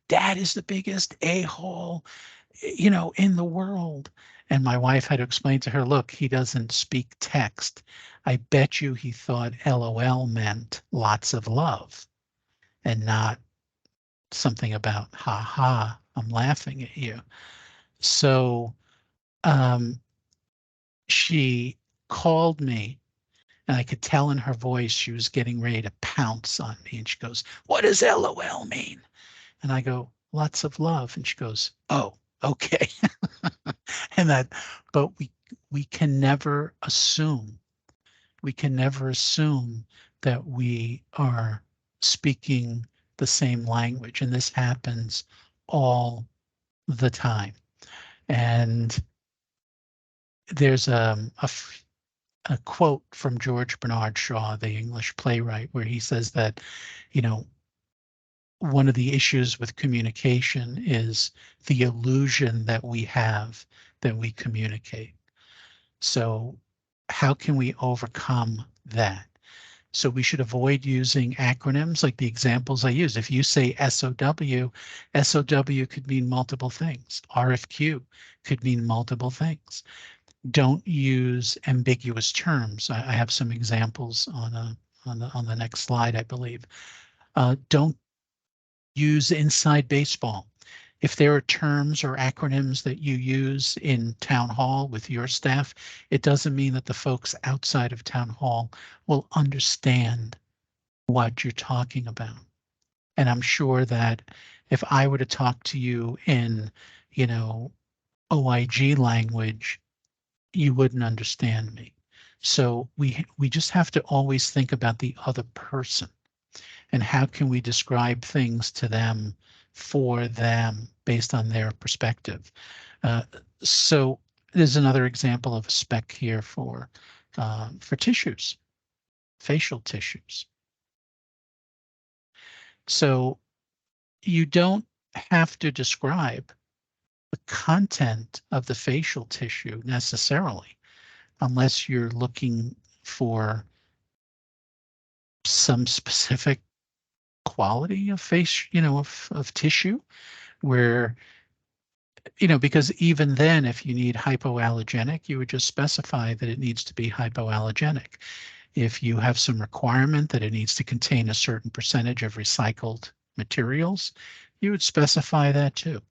is the biggest a-hole, in the world. And my wife had to explain to her, look, he doesn't speak text. I bet you he thought LOL meant lots of love and not something about, ha ha, I'm laughing at you. So she called me, and I could tell in her voice she was getting ready to pounce on me. And she goes, "What does LOL mean?" And I go, "Lots of love." And she goes, "Oh, okay." But we can never assume. We can never assume that we are speaking the same language. And this happens all the time. And there's a quote from George Bernard Shaw, the English playwright, where he says that, one of the issues with communication is the illusion that we have that we communicate. So how can we overcome that? So we should avoid using acronyms like the examples I use. If you say SOW, SOW could mean multiple things. RFQ could mean multiple things. Don't use ambiguous terms. I have some examples on the next slide, I believe. Don't use inside baseball. If there are terms or acronyms that you use in town hall with your staff, it doesn't mean that the folks outside of town hall will understand what you're talking about. And I'm sure that if I were to talk to you in, OIG language, you wouldn't understand me. So we just have to always think about the other person and how can we describe things to them for them based on their perspective. So there's another example of a spec here for tissues, facial tissues. So you don't have to describe the content of the facial tissue necessarily, unless you're looking for some specific quality of face, of tissue where, because even then, if you need hypoallergenic, you would just specify that it needs to be hypoallergenic. If you have some requirement that it needs to contain a certain percentage of recycled materials, you would specify that too.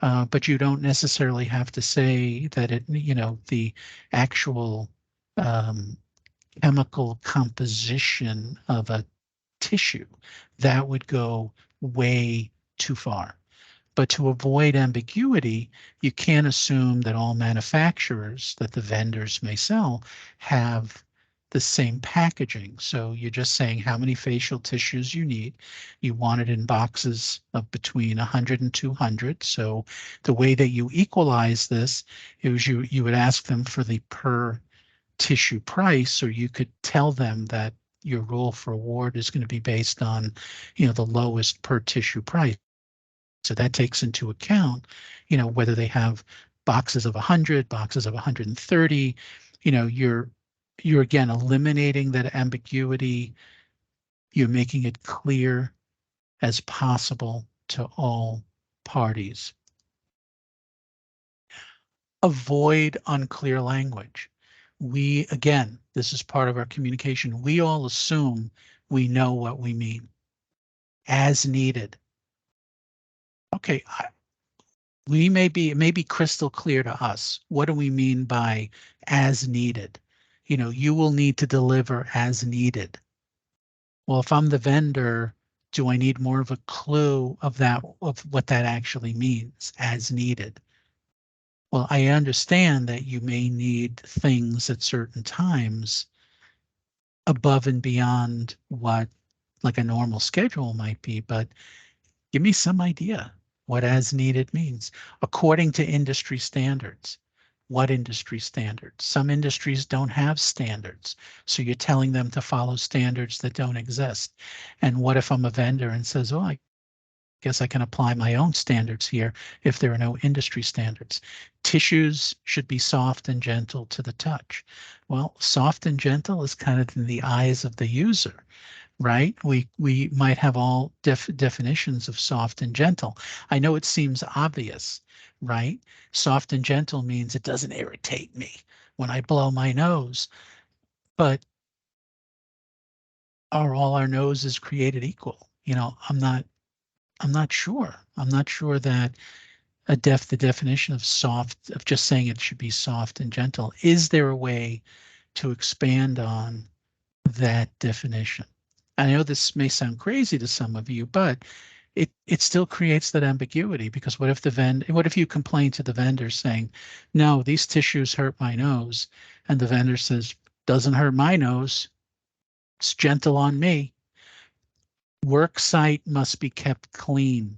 but you don't necessarily have to say that it, the actual chemical composition of a tissue. That would go way too far. But to avoid ambiguity, you can't assume that all manufacturers that the vendors may sell have the same packaging. So you're just saying how many facial tissues you need. You want it in boxes of between 100 and 200. So the way that you equalize this is you would ask them for the per tissue price, or you could tell them that your rule for award is going to be based on, the lowest per tissue price. So that takes into account, whether they have boxes of 100, boxes of 130, you're again eliminating that ambiguity. You're making it clear as possible to all parties. Avoid unclear language. Again, this is part of our communication. We all assume we know what we mean. As needed. Okay, it may be crystal clear to us. What do we mean by as needed? You will need to deliver as needed. Well, if I'm the vendor, do I need more of a clue of what that actually means, as needed? Well, I understand that you may need things at certain times above and beyond what like a normal schedule might be, but give me some idea what as needed means according to industry standards. What industry standards? Some industries don't have standards. So you're telling them to follow standards that don't exist. And what if I'm a vendor and says, oh, I guess I can apply my own standards here if there are no industry standards. Tissues should be soft and gentle to the touch. Well, soft and gentle is kind of in the eyes of the user, right? We might have all definitions of soft and gentle. I know it seems obvious, right? Soft and gentle means it doesn't irritate me when I blow my nose, but are all our noses created equal? I'm not sure. I'm not sure that the definition of soft, of just saying it should be soft and gentle. Is there a way to expand on that definition? I know this may sound crazy to some of you, but it still creates that ambiguity, because what if you complain to the vendor saying, no, these tissues hurt my nose, and the vendor says, doesn't hurt my nose, it's gentle on me. Work site must be kept clean.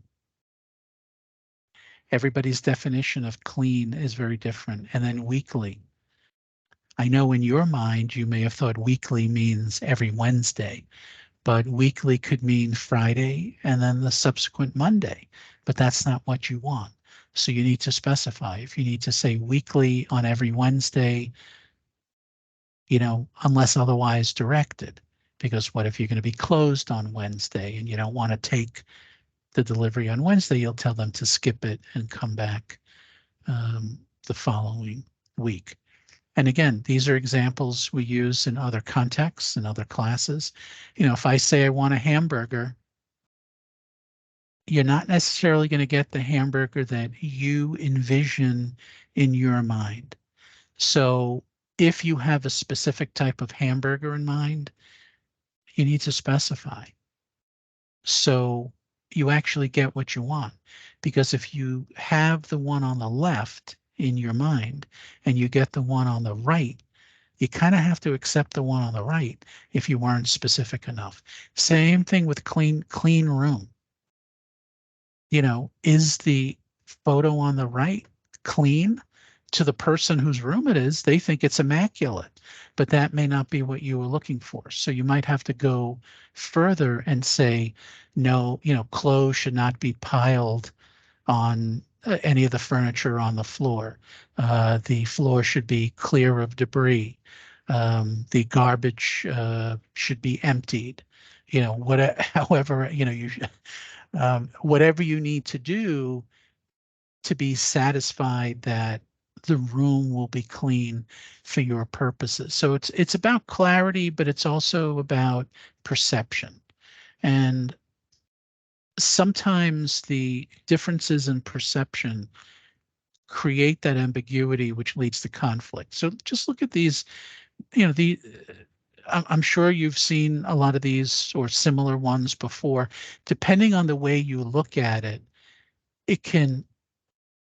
Everybody's definition of clean is very different. And then weekly. I know in your mind, you may have thought weekly means every Wednesday, but weekly could mean Friday and then the subsequent Monday, but that's not what you want. So you need to specify. If you need to say weekly on every Wednesday, unless otherwise directed, because what if you're going to be closed on Wednesday and you don't want to take the delivery on Wednesday, you'll tell them to skip it and come back the following week. And again, these are examples we use in other contexts and other classes. If I say I want a hamburger, you're not necessarily going to get the hamburger that you envision in your mind. So if you have a specific type of hamburger in mind, you need to specify. So you actually get what you want. Because if you have the one on the left in your mind and you get the one on the right, you kind of have to accept the one on the right if you weren't specific enough. Same thing with clean room. Is the photo on the right clean? To the person whose room it is, they think it's immaculate, but that may not be what you were looking for. So you might have to go further and say, no, clothes should not be piled on any of the furniture on the floor. The floor should be clear of debris. The garbage should be emptied. However, whatever you need to do to be satisfied that the room will be clean for your purposes. So it's about clarity, but it's also about perception. And sometimes the differences in perception create that ambiguity, which leads to conflict. So just look at these, I'm sure you've seen a lot of these or similar ones before. Depending on the way you look at it,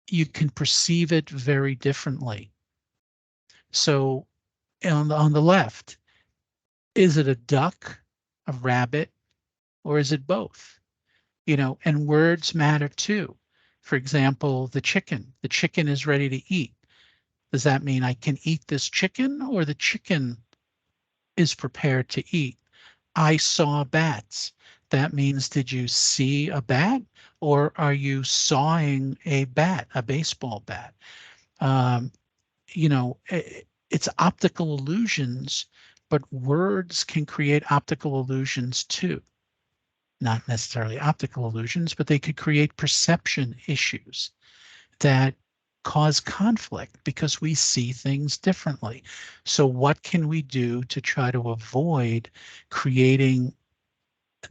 you can perceive it very differently. So on the left, is it a duck, a rabbit, or is it both? And words matter too. For example, the chicken is ready to eat. Does that mean I can eat this chicken, or the chicken is prepared to eat? I saw bats. That means, did you see a bat, or are you sawing a bat, a baseball bat? It's optical illusions, but words can create optical illusions too. Not necessarily optical illusions, but they could create perception issues that cause conflict because we see things differently. So what can we do to try to avoid creating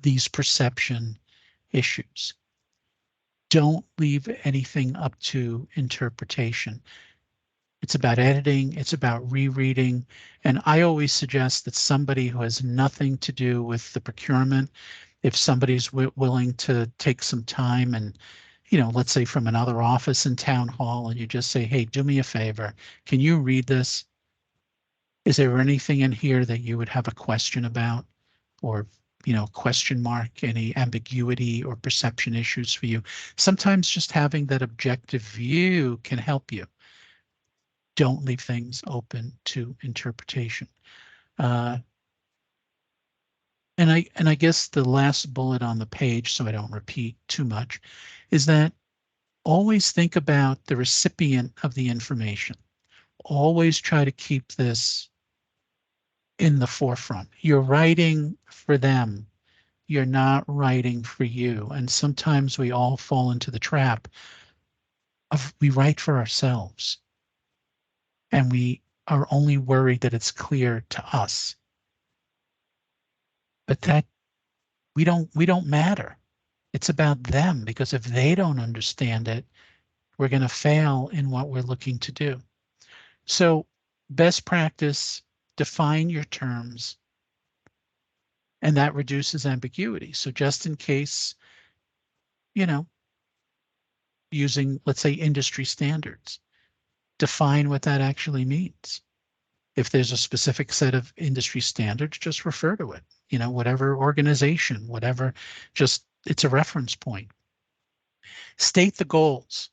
these perception issues? Don't leave anything up to interpretation. It's about editing, it's about rereading. And I always suggest that somebody who has nothing to do with the procurement, if somebody's willing to take some time and, let's say from another office in town hall, and you just say, hey, do me a favor, can you read this? Is there anything in here that you would have a question about, or question mark, any ambiguity or perception issues for you? Sometimes just having that objective view can help you. Don't leave things open to interpretation. And I guess the last bullet on the page, so I don't repeat too much, is that always think about the recipient of the information. Always try to keep this in the forefront. You're writing for them. You're not writing for you. And sometimes we all fall into the trap of we write for ourselves. And we are only worried that it's clear to us. But that we don't matter. It's about them, because if they don't understand it, we're going to fail in what we're looking to do. So best practice, define your terms, and that reduces ambiguity. So just in case, using, let's say, industry standards, define what that actually means. If there's a specific set of industry standards, just refer to it, whatever organization, whatever, just it's a reference point. State the goals.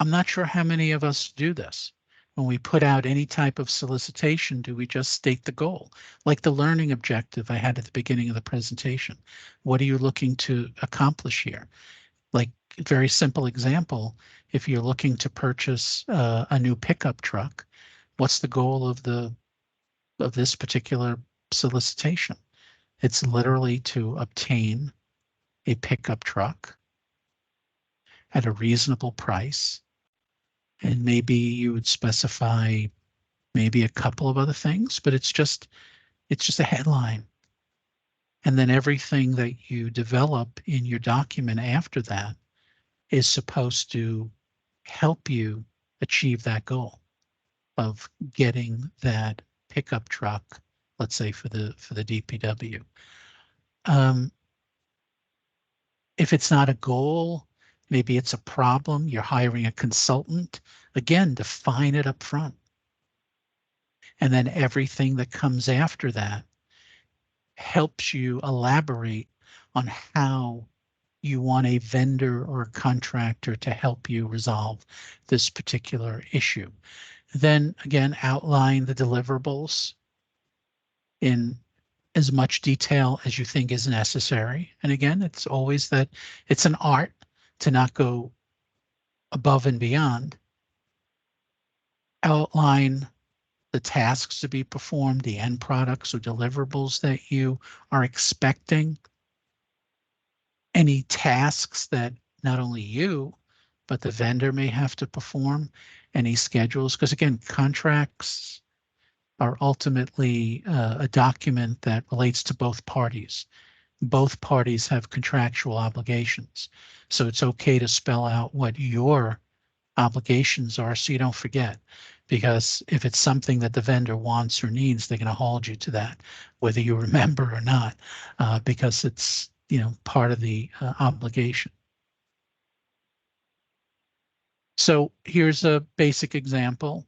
I'm not sure how many of us do this. When we put out any type of solicitation, do we just state the goal? Like the learning objective I had at the beginning of the presentation. What are you looking to accomplish here? Like, very simple example, if you're looking to purchase a new pickup truck, what's the goal of this particular solicitation? It's literally to obtain a pickup truck at a reasonable price. And maybe you would specify maybe a couple of other things, but it's just a headline. And then everything that you develop in your document after that is supposed to help you achieve that goal of getting that pickup truck, let's say for the DPW. If it's not a goal, maybe it's a problem, you're hiring a consultant, again, define it up front. And then everything that comes after that helps you elaborate on how you want a vendor or a contractor to help you resolve this particular issue. Then again, outline the deliverables in as much detail as you think is necessary. And again, it's always that it's an art to not go above and beyond. Outline the tasks to be performed, the end products or deliverables that you are expecting, any tasks that not only you, but the vendor may have to perform, any schedules, because again, contracts are ultimately a document that relates to both parties. both parties have contractual obligations. So it's okay to spell out what your obligations are so you don't forget. Because if it's something that the vendor wants or needs, they're going to hold you to that, whether you remember or not, because it's, part of the obligation. So here's a basic example.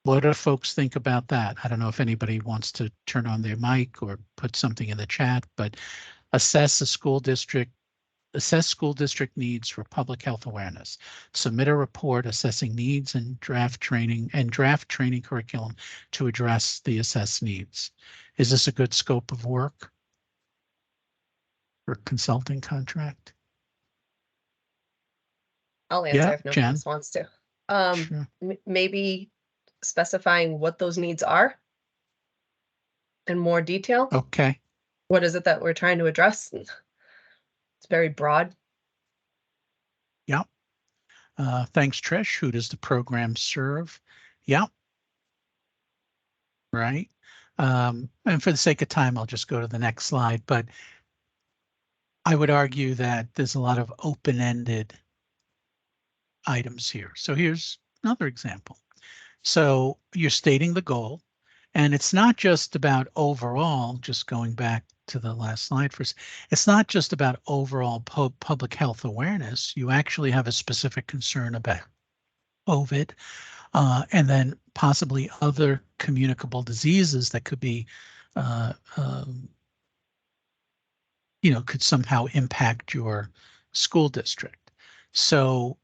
What do folks think about that? I don't know if anybody wants to turn on their mic or put something in the chat, but assess school district needs for public health awareness. Submit a report assessing needs and draft training curriculum to address the assessed needs. Is this a good scope of work or consulting contract? I'll answer Yeah, if nobody Jen. else wants to. Sure. Maybe specifying what those needs are in more detail. Okay. What is it that we're trying to address? It's very broad. Yeah. Thanks, Trish. Who does the program serve? Yeah. Right. And for the sake of time, I'll just go to the next slide. But I would argue that there's a lot of open-ended items here. So here's another example. So you're stating the goal, and it's not just about overall, just going back to the last slide first, it's not just about overall public health awareness. You actually have a specific concern about COVID, and then possibly other communicable diseases that could be, could somehow impact your school district. So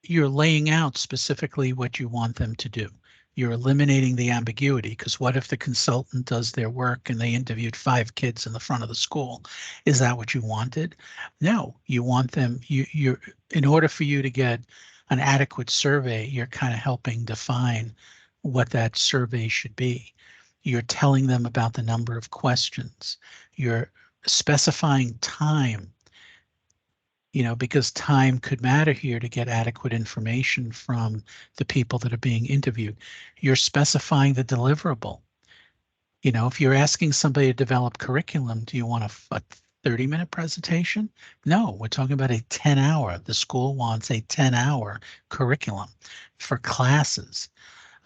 you're laying out specifically what you want them to do. You're eliminating the ambiguity, because what if the consultant does their work and they interviewed 5 kids in the front of the school? Is that what you wanted? No, you want them, you're in order for you to get an adequate survey, you're kind of helping define what that survey should be. You're telling them about the number of questions. You're specifying time, because time could matter here to get adequate information from the people that are being interviewed. You're specifying the deliverable. If you're asking somebody to develop curriculum, do you want a 30-minute presentation? No, we're talking about a 10-hour. The school wants a 10-hour curriculum for classes.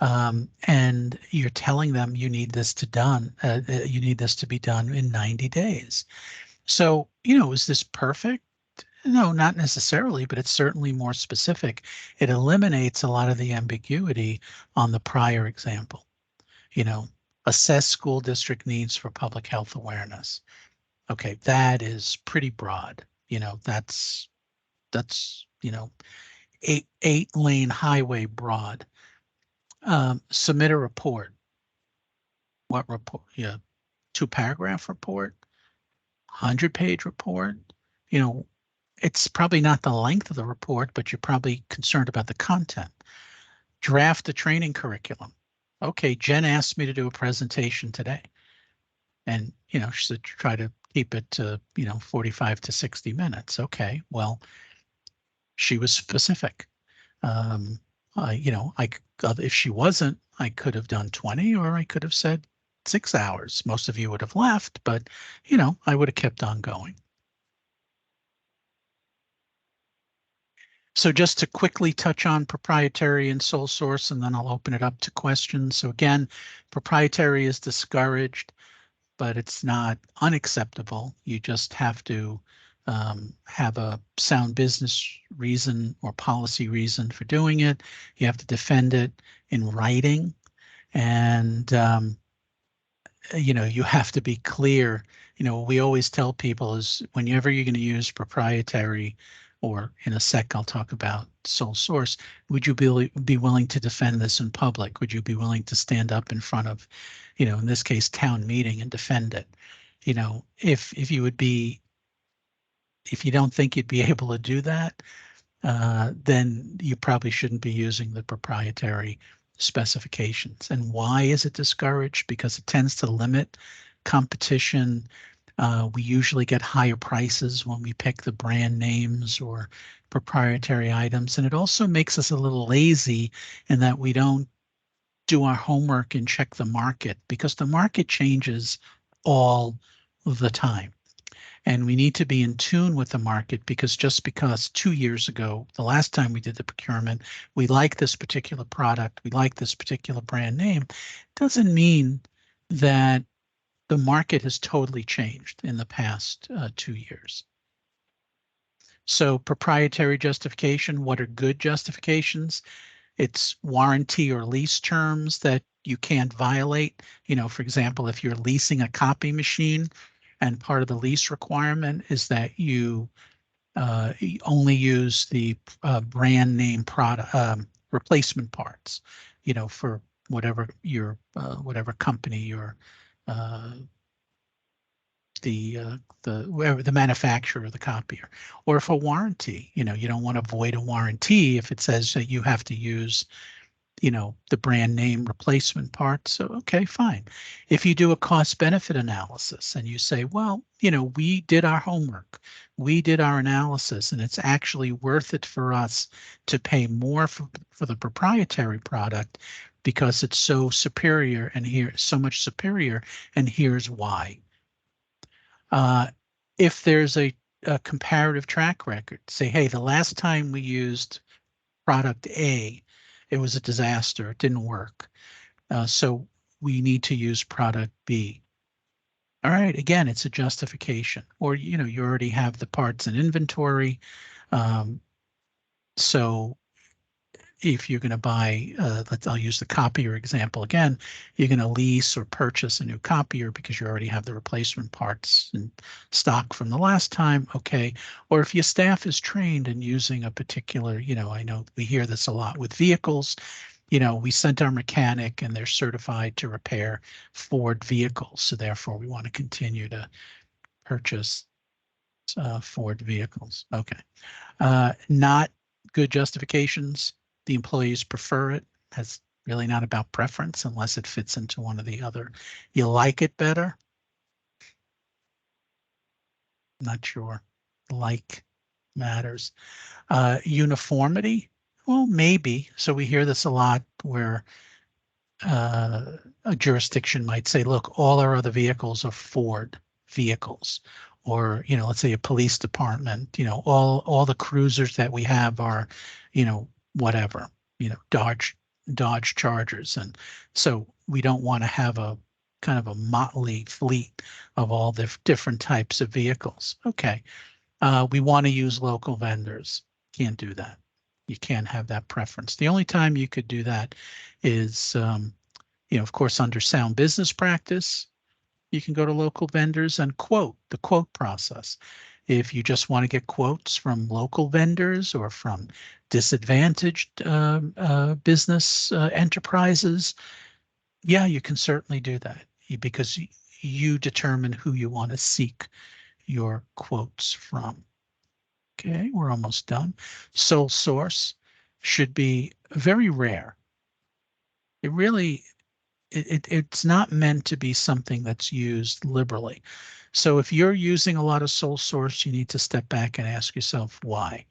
And you're telling them you need this to be done in 90 days. So, is this perfect? No, not necessarily, but it's certainly more specific. It eliminates a lot of the ambiguity on the prior example. Assess school district needs for public health awareness. Okay, that is pretty broad. That's 8-lane highway broad. Submit a report. What report? Yeah, 2-paragraph report, 100-page report. It's probably not the length of the report, but you're probably concerned about the content. Draft a training curriculum. Okay, Jen asked me to do a presentation today. And, she said try to keep it to, 45 to 60 minutes. Okay, well, she was specific. If she wasn't, I could have done 20, or I could have said 6 hours. Most of you would have left, but, I would have kept on going. So just to quickly touch on proprietary and sole source, and then I'll open it up to questions. So again, proprietary is discouraged, but it's not unacceptable. You just have to have a sound business reason or policy reason for doing it. You have to defend it in writing, and you have to be clear. What we always tell people is whenever you're going to use proprietary, or in a sec, I'll talk about sole source, would you be willing to defend this in public? Would you be willing to stand up in front of, in this case, town meeting and defend it? If you don't think you'd be able to do that, then you probably shouldn't be using the proprietary specifications. And why is it discouraged? Because it tends to limit competition. We usually get higher prices when we pick the brand names or proprietary items. And it also makes us a little lazy in that we don't do our homework and check the market, because the market changes all the time. And we need to be in tune with the market, because just because 2 years ago, the last time we did the procurement, we like this particular product, we like this particular brand name, doesn't mean that the market has totally changed in the past 2 years. So proprietary justification, what are good justifications? It's warranty or lease terms that you can't violate. For example, if you're leasing a copy machine and part of the lease requirement is that you only use the brand name product replacement parts, for whatever your whatever company you're the manufacturer of the copier. Or for warranty, you don't want to void a warranty if it says that you have to use the brand name replacement parts. So, okay, fine. If you do a cost benefit analysis and you say, well, we did our homework, we did our analysis, and it's actually worth it for us to pay more for the proprietary product because it's so superior, and so much superior, and here's why. If there's a comparative track record, say, hey, the last time we used product A, it was a disaster, it didn't work. So we need to use product B. All right, again, it's a justification. Or, you already have the parts in inventory. So if you're going to buy, I'll use the copier example again, you're going to lease or purchase a new copier because you already have the replacement parts in stock from the last time, okay. Or if your staff is trained in using a particular, I know we hear this a lot with vehicles, we sent our mechanic and they're certified to repair Ford vehicles, so therefore we want to continue to purchase Ford vehicles, okay. Not good justifications. The employees prefer it. That's really not about preference unless it fits into one or the other. You like it better? Not sure. Like matters. Uniformity? Well, maybe. So we hear this a lot where a jurisdiction might say, look, all our other vehicles are Ford vehicles. Or, let's say a police department, all the cruisers that we have are, whatever, Dodge Chargers. And so we don't want to have a kind of a motley fleet of all the different types of vehicles. Okay. We want to use local vendors. Can't do that. You can't have that preference. The only time you could do that is, of course, under sound business practice, you can go to local vendors and quote, the quote process. If you just want to get quotes from local vendors or from disadvantaged business enterprises, yeah, you can certainly do that because you determine who you want to seek your quotes from. Okay, we're almost done. Sole source should be very rare. It really, it's not meant to be something that's used liberally. So if you're using a lot of sole source, you need to step back and ask yourself why.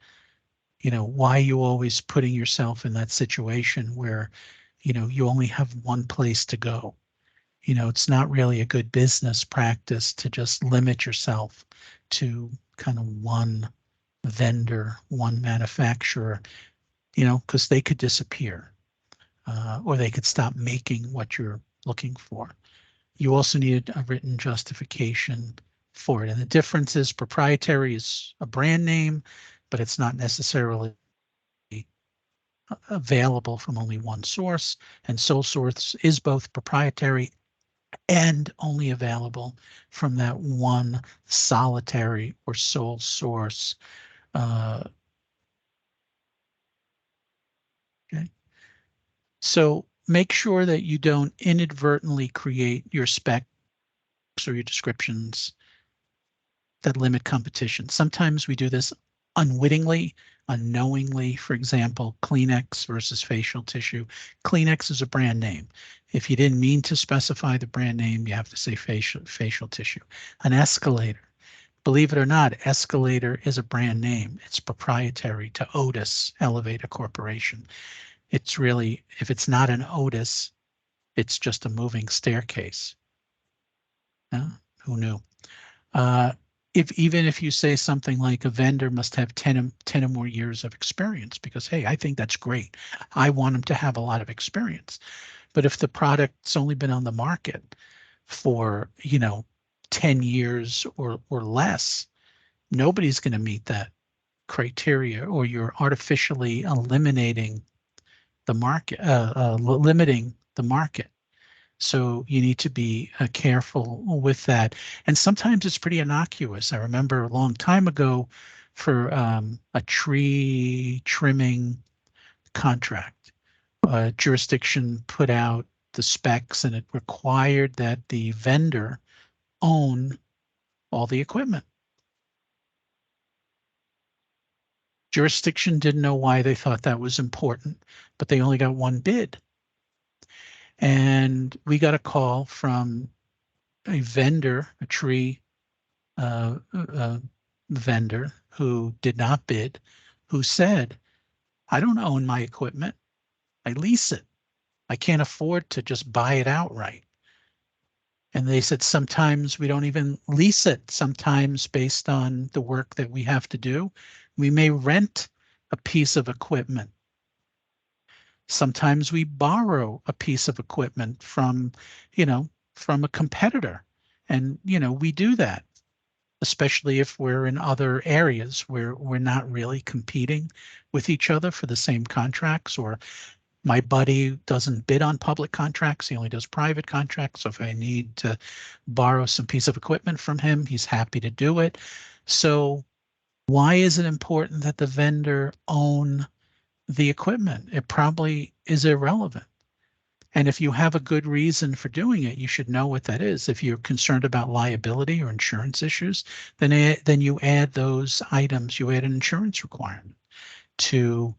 Why are you always putting yourself in that situation where, you only have one place to go? It's not really a good business practice to just limit yourself to kind of one vendor, one manufacturer, because they could disappear or they could stop making what you're looking for. You also need a written justification for it. And the difference is proprietary is a brand name, but it's not necessarily available from only one source. And sole source is both proprietary and only available from that one solitary or sole source. Okay. So make sure that you don't inadvertently create your specs or your descriptions that limit competition. Sometimes we do this unwittingly, unknowingly. For example, Kleenex versus facial tissue. Kleenex is a brand name. If you didn't mean to specify the brand name, you have to say facial tissue. An escalator. Believe it or not, Escalator is a brand name. It's proprietary to Otis Elevator Corporation. It's really, if it's not an Otis, it's just a moving staircase. Who knew? Even if you say something like a vendor must have 10 or more years of experience, because, hey, I think that's great. I want them to have a lot of experience. But if the product's only been on the market for, 10 years or less, nobody's going to meet that criteria, or you're artificially eliminating the market, limiting the market. So you need to be careful with that. And sometimes it's pretty innocuous. I remember a long time ago for a tree trimming contract, jurisdiction put out the specs, and it required that the vendor own all the equipment. Jurisdiction didn't know why they thought that was important, but they only got one bid. And we got a call from a vendor, a tree vendor who did not bid, who said, I don't own my equipment. I lease it. I can't afford to just buy it outright. And they said, sometimes we don't even lease it. Sometimes based on the work that we have to do, we may rent a piece of equipment. Sometimes we borrow a piece of equipment from a competitor. And, we do that, especially if we're in other areas where we're not really competing with each other for the same contracts. Or my buddy doesn't bid on public contracts, he only does private contracts. So if I need to borrow some piece of equipment from him, he's happy to do it. So why is it important that the vendor own the equipment? It probably is irrelevant. And if you have a good reason for doing it, you should know what that is. If you're concerned about liability or insurance issues, then you add those items. You add an insurance requirement to,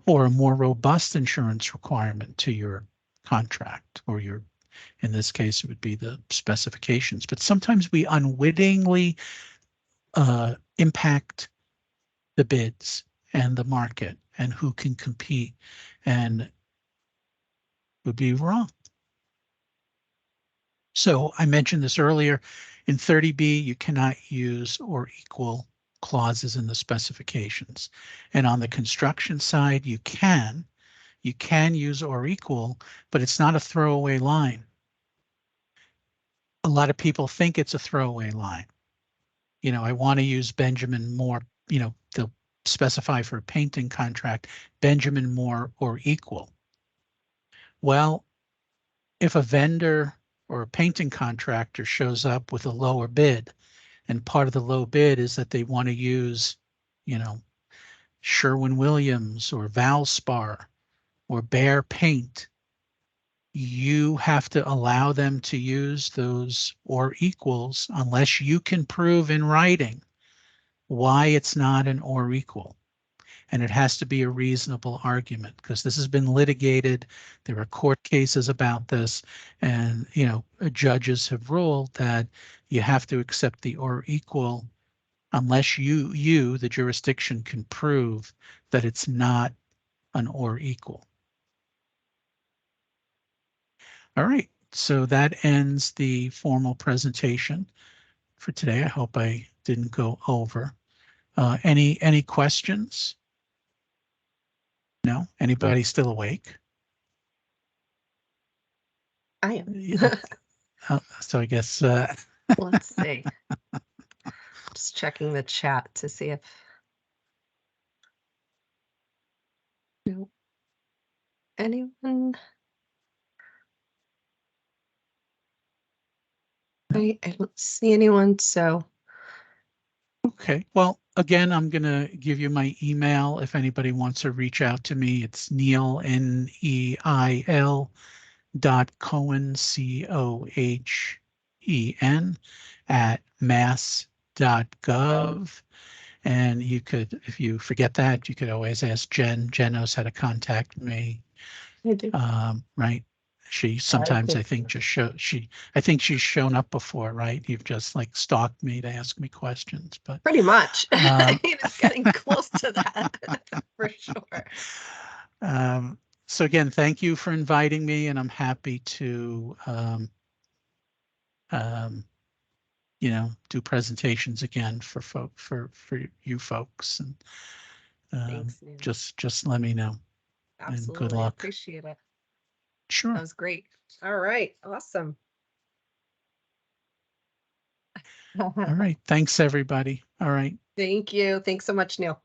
or a more robust insurance requirement to your contract, or in this case, it would be the specifications. But sometimes we unwittingly impact the bids and the market and who can compete, and would be wrong. So I mentioned this earlier, in 30B, you cannot use or equal clauses in the specifications. And on the construction side, you can use or equal, but it's not a throwaway line. A lot of people think it's a throwaway line. I want to use Benjamin Moore, they'll specify for a painting contract, Benjamin Moore or equal. Well, if a vendor or a painting contractor shows up with a lower bid, and part of the low bid is that they want to use, Sherwin-Williams or Valspar or Behr paint, you have to allow them to use those or equals unless you can prove in writing why it's not an or equal. And it has to be a reasonable argument, because this has been litigated. There are court cases about this, and judges have ruled that you have to accept the or equal unless you, the jurisdiction, can prove that it's not an or equal. All right, so that ends the formal presentation for today. I hope I didn't go over. Any questions? No? Anybody still awake? I am. Yeah. So I guess Let's see. Just checking the chat to see if. No. Anyone? I don't see anyone, so. okay. Well, again, I'm going to give you my email if anybody wants to reach out to me. It's Neil, Neil .Cohen, COHEN @mass.gov. And you could, if you forget that, you could always ask Jen. Jen knows how to contact me. I do. Right. She sometimes, I think, I think she's shown up before, right? You've just like stalked me to ask me questions, but Pretty much. It's getting close to that for sure. So again, thank you for inviting me, and I'm happy to you know, do presentations again for you folks, and Thanks, Neil. just let me know. And good Absolutely. I luck. appreciate it. Sure. That was great. All right. Awesome. All right. Thanks, everybody. All right. Thank you. Thanks so much, Neil.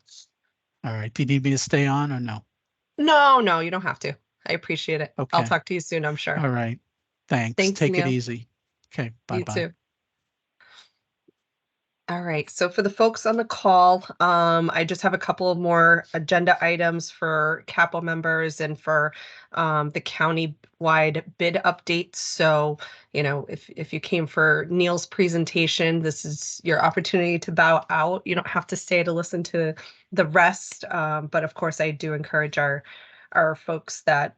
All right. Do you need me to stay on or no? No, you don't have to. I appreciate it. I'll Okay. talk to you soon, I'm sure. All right. Thanks. Thanks, Take it Neil. easy. Okay. You Bye-bye. too. All right, so for the folks on the call, I just have a couple of more agenda items for CAPPO members and for the county-wide bid updates. So, you know, if you came for Neil's presentation, this is your opportunity to bow out. You don't have to stay to listen to the rest, but of course, I do encourage our folks that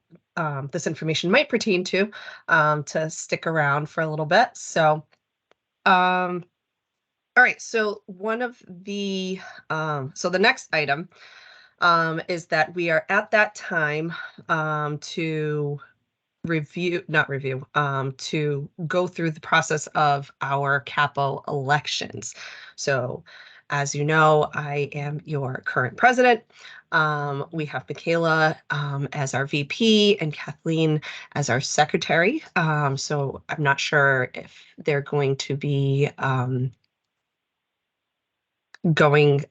this information might pertain to stick around for a little bit. So. All right, so one of the so the next item is that we are at that time to not review, to go through the process of our CAPPO elections. So as you know, I am your current president. We have Michaela as our VP and Kathleen as our secretary. So I'm not sure if they're going to be going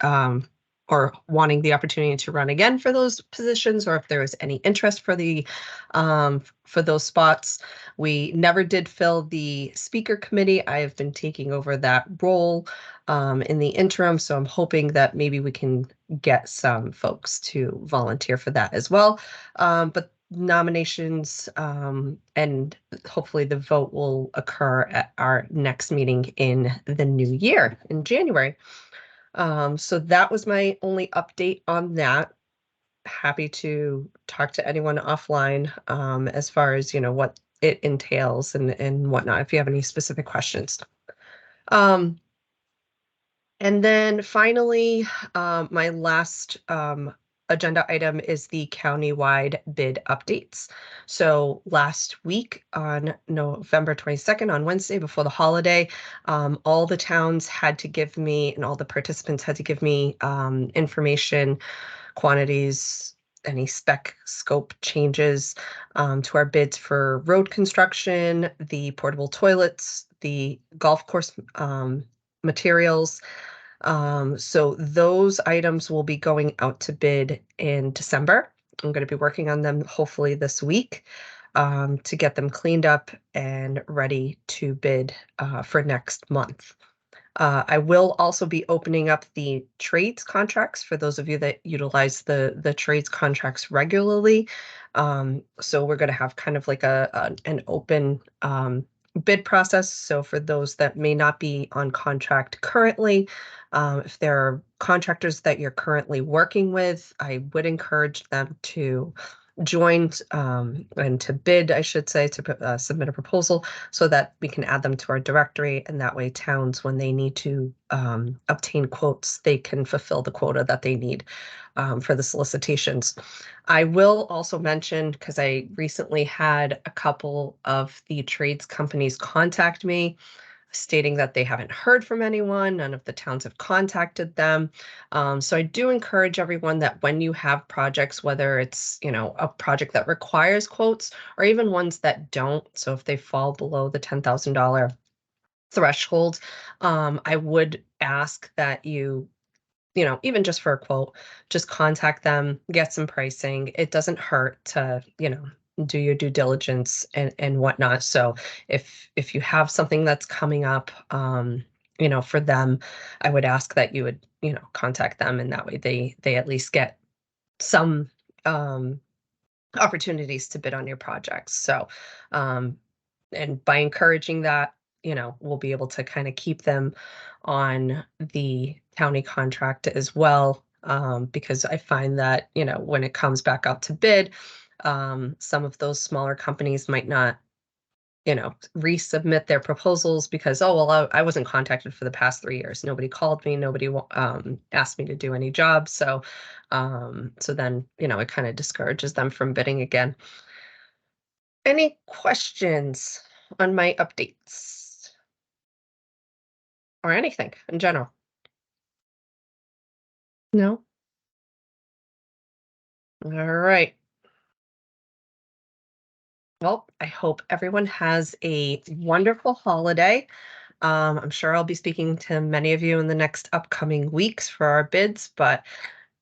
or wanting the opportunity to run again for those positions, or if there was any interest for those spots. We never did fill the speaker committee. I have been taking over that role in the interim, so I'm hoping that maybe we can get some folks to volunteer for that as well. But nominations and hopefully the vote will occur at our next meeting in the new year in January. So that was my only update on that. Happy to talk to anyone offline as far as, you know, what it entails and whatnot, if you have any specific questions. And then finally, my last agenda item is the countywide bid updates. So last week on November 22nd, on Wednesday before the holiday, all the towns had to give me, and all the participants had to give me information, quantities, any spec scope changes to our bids for road construction, the portable toilets, the golf course materials. So those items will be going out to bid in December. I'm going to be working on them hopefully this week to get them cleaned up and ready to bid for next month. I will also be opening up the trades contracts for those of you that utilize the trades contracts regularly. So we're going to have kind of like an open bid process. So for those that may not be on contract currently, if there are contractors that you're currently working with, I would encourage them to join and to bid, I should say, to submit a proposal so that we can add them to our directory. And that way towns, when they need to obtain quotes, they can fulfill the quota that they need for the solicitations. I will also mention, because I recently had a couple of the trades companies contact me stating that they haven't heard from anyone. None of the towns have contacted them. So I do encourage everyone that when you have projects, whether it's, you know, a project that requires quotes or even ones that don't, so if they fall below the $10,000 threshold, I would ask that you know, even just for a quote, just contact them, get some pricing. It doesn't hurt to, you know, do your due diligence and whatnot. So if you have something that's coming up, you know, for them, I would ask that you would, you know, contact them, and that way they at least get some opportunities to bid on your projects. So and by encouraging that, you know, we'll be able to kind of keep them on the county contract as well. Because I find that, you know, when it comes back out to bid, some of those smaller companies might not, you know, resubmit their proposals because, oh, well, I wasn't contacted for the past 3 years. Nobody called me. Nobody asked me to do any jobs. So, so then, you know, it kind of discourages them from bidding again. Any questions on my updates? or anything in general? No? All right. Well, I hope everyone has a wonderful holiday. I'm sure I'll be speaking to many of you in the next upcoming weeks for our bids, but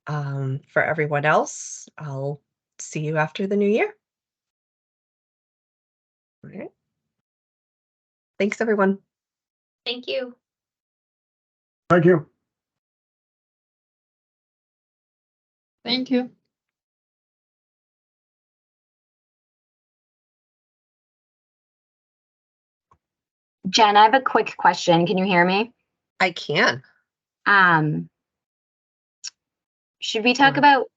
for everyone else, I'll see you after the new year. All right. Thanks, everyone. Thank you. Thank you. Thank you. Jen, I have a quick question. Can you hear me? I can. Should we talk about